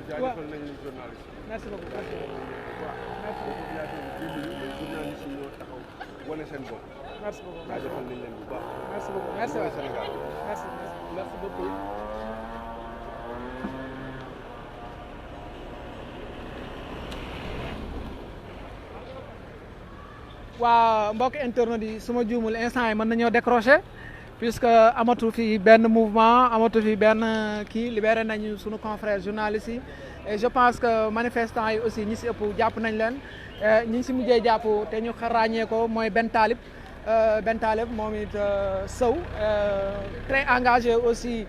jaajëfal nañ leen journaliste. merci beaucoup. waaw population bi génn ñu mais journaliste yi ñoo taxaw wane seen bopp. merci beaucoup jaajëfal nañ leen bu baax. merci beaucoup merci waay Sénégal. merci beaucoup. waa mbokk internet yi su ma juumul instant yi mën nañoo décrocher puisque amatu fi benn mouvement amatu fi benn kii libéré nañu sunu confrères journalistes yi et je pense que manifestants yi aussi ñi si ëpp jàpp nañ leen ñi ngi si mujjee jàpp te ñu ràññee ko mooy Ben Talib moom it Sow très engagé aussi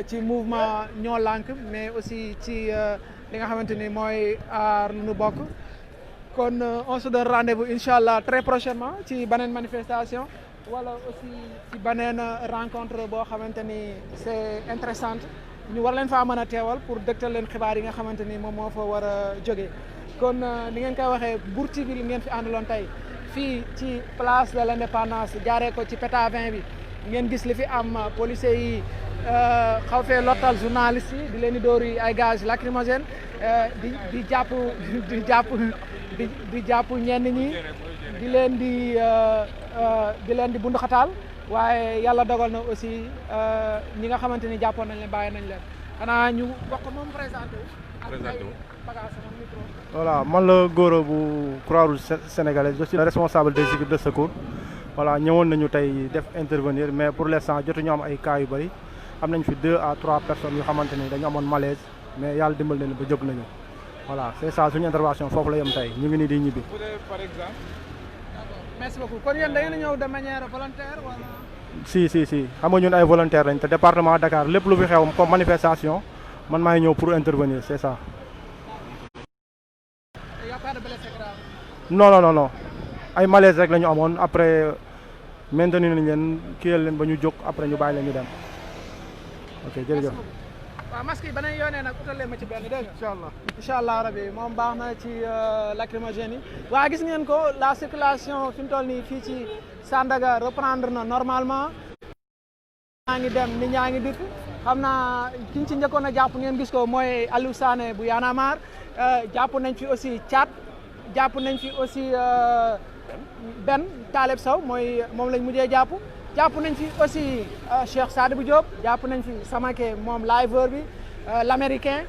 ci mouvement ñoo lànk mais aussi ci li nga xamante ni mooy aar lu nu bokk kon on se donne rendez-vous incha allah très prochainement ci beneen manifestation wala aussi ci beneen rencontre boo xamante ni c'est intéressante ñu war leen faa mën a teewal pour dëgtal leen xibaar yi nga xamante ni moom moo fa war a jógee kon ni ngeen koy waxee Mbour TV li ngeen fi àndaloon tey fii ci place de l'indépendance jaaree ko ci péta 20 bi ngeen gis li fi am policiers yi xaw fee lottal journalistes yi di leen di dóor yi ay gaz lacrymogène di jàpp ñenn ñi di leen di bundu xataal waaye yàlla dogal na aussi ñi nga xamante ni jàppoon nañ leen bàyyi nañ leen xanaa ñu wax ko moom présenté wu. Voilà, man la Gora bu Croix-Rouge sénégalaise, je suis le responsable des équipes de secours. Voilà, ñëwoon nañu tey def intervenir mais pour l'instant jotuñu am ay cas yu bëri am nañ fi 2 à 3 personnes yoo xamante ni dañu amoon malaise mais yàlla dimbal nañu ba jóg nañu. Voilà, c'est ça suñu intervention foofu la yem tey ñu ngi nii di ñibbi. Par exemple. Merci beaucoup. Kon yéen da ngeen a ñëw de manière volontaire wala. Si xam nga ñun ay volontaires lañ te département Dakar lépp lu fi xew comme manifestation man maay ñëw pour intervenir c'est ça. Non ay malaise rek la ñu amoon après maintenir nañ leen kiyal leen ba ñu jóg après ñu bàyyi leen ñu dem ok jërëjëf. waaw masque yi beneen yoonee nag utal leen ma ci benn dégg nga. incha allah rabi moom baax na ci lacrymogène yi. waa gis ngeen ko la circulation fi mu toll nii fii ci Sandaga reprendre na normalement. ñaa ngi dem nit ñaa ngi dikk xam naa ki ñu ci njëkkoon a jàpp ngeen gis ko mooy Aliou Sané bu Y'en a marre jàpp nañ fi aussi Thiat jàpp nañ fi aussi Ben Talib Sow moom lañ mujjee jàpp nañ fi aussi Cheikh Sadibou Diop jàpp nañ fi Samaké moom liveur bi l'américain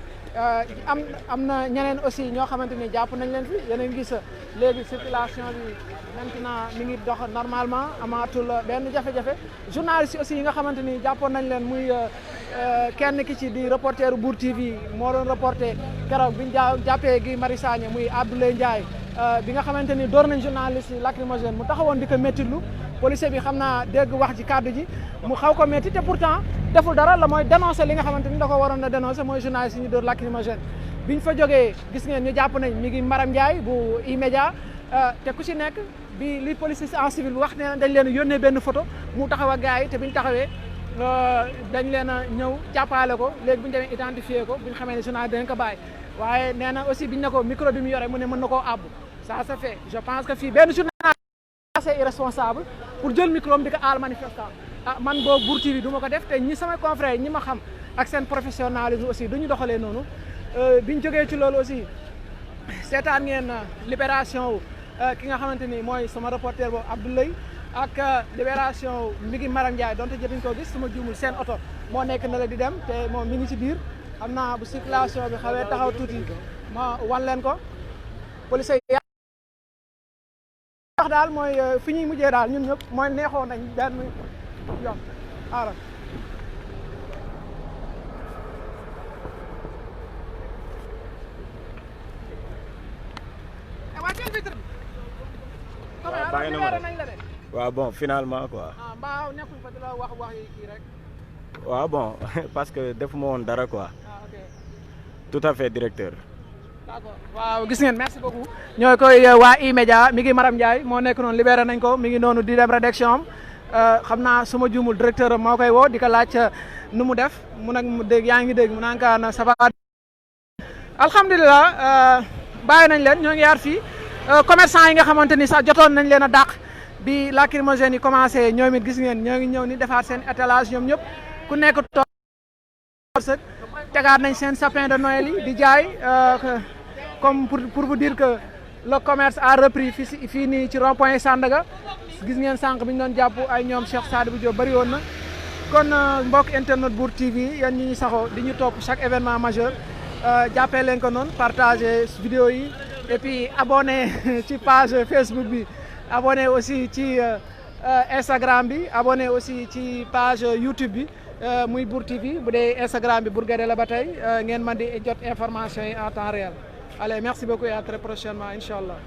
am na ñeneen aussi ñoo xamante ni jàpp nañ leen fi yeneen gis léegi circulation bi maintenant mi ngi dox normalement amaatul benn jafe-jafe journalistes aussi yi nga xamante ni jàppoon nañ leen muy kenn ki ci di reporter Mbour TV moo doon reporter keroog bi ñu jàppee Guy Marius Sagna muy Abdoulaye Ndiaye bi nga xamante ni door nañ journaliste yi lacrymogène mu taxawoon di ko méttitlu policier bi xam naa dégg wax ci kàddu ji mu xaw ko métti te pourtant deful dara la mooy dénoncer li nga xamante ni da ko waroon na dénoncer mooy journaliste yi ñu door lacrymogène biñ fa jógee gis ngeen ñu jàpp nañ mi ngi Maram Ndiaye bu E-Media te ku ci nekk bi li police en civil wax nee na dañ leen yónnee benn photo mu taxaw ak gars yi te biñ taxawee dañ leen a ñëw jàppale ko léegi bu ñu demee identifier ko bu ñu xamee ne journaliste dañ ko bàyyi waaye nee na aussi biñ ne ko micro bi mu yore mu ne mën na koo àbb ça se fait je pense que fii benn journaliste assez irresponsable pour jël micro am di ko aal manifestant man boobu Mbour TV du ma ko def te ñi samay confrères ñi ma xam ak seen professionnalisme aussi du ñu doxalee noonu biñ jógee ci loolu aussi seetaan ngeen libération ki nga xamante ni mooy sama reporter boobu Abdoulaye ak libération mi ngi Maram Ndiaye donte jotuñ koo gis suma juumul seen oto moo nekk na la di dem te moom mi ngi ci biir xam naa bu circulation bi xawee taxaw tuuti ma wan leen ko police yi wax daal mooy fi ñuy mujjee daal ñun ñëpp mooy neexoon nañ benn yoon xaaral bàyyi na ma waaw bon finalement quoi. mbaa nekkul fa di la wax yi kii rek. waaw bon parce que defuma woon dara quoi. tout à fait directeur. d'accord waaw gis ngeen merci beaucoup. ñoo koy waa E-Media mi ngi Maram Ndiaye moo nekk noonu libéré nañ ko mi ngi noonu di dem rédaction am xam naa suma juumul directeur am moo koy woo di ko laaj nu mu def mu nag mu dégg yaa ngi dégg mu naan kaa na ça va. alhamdulilah bàyyi nañ leen ñoo ngi yaar fii commerçant yi nga xamante ni sax jotoon nañ leen a dàq bi lacrymogène yi commencé ñoom it gis ngeen ñoo ngi ñëw ni defaat seen étalage ñoom ñëpp ku nekk toog tegaat nañ seen sapin de Noël yi di jaay comme pour vous dire que le commerce a repris fii nii ci rond-point Sandaga gis ngeen sànq bi ñu doon jàpp ay ñoom Cheikh Sadibou Diop bëri woon na kon mbokk internet Mbour TV yéen ñi ñu saxoo di ñu topp chaque événement majeur jàppee leen ko noonu partagé vidéo yi et puis abonné ci page Facebook bi abonné aussi ci Instagram bi abonné aussi ci page YouTube bi muy Mbour TV bu dee Instagram bi Bour Guédé la ba tey ngeen mën di jot information yi en temps réel allez merci beaucoup et à très prochainement incha allah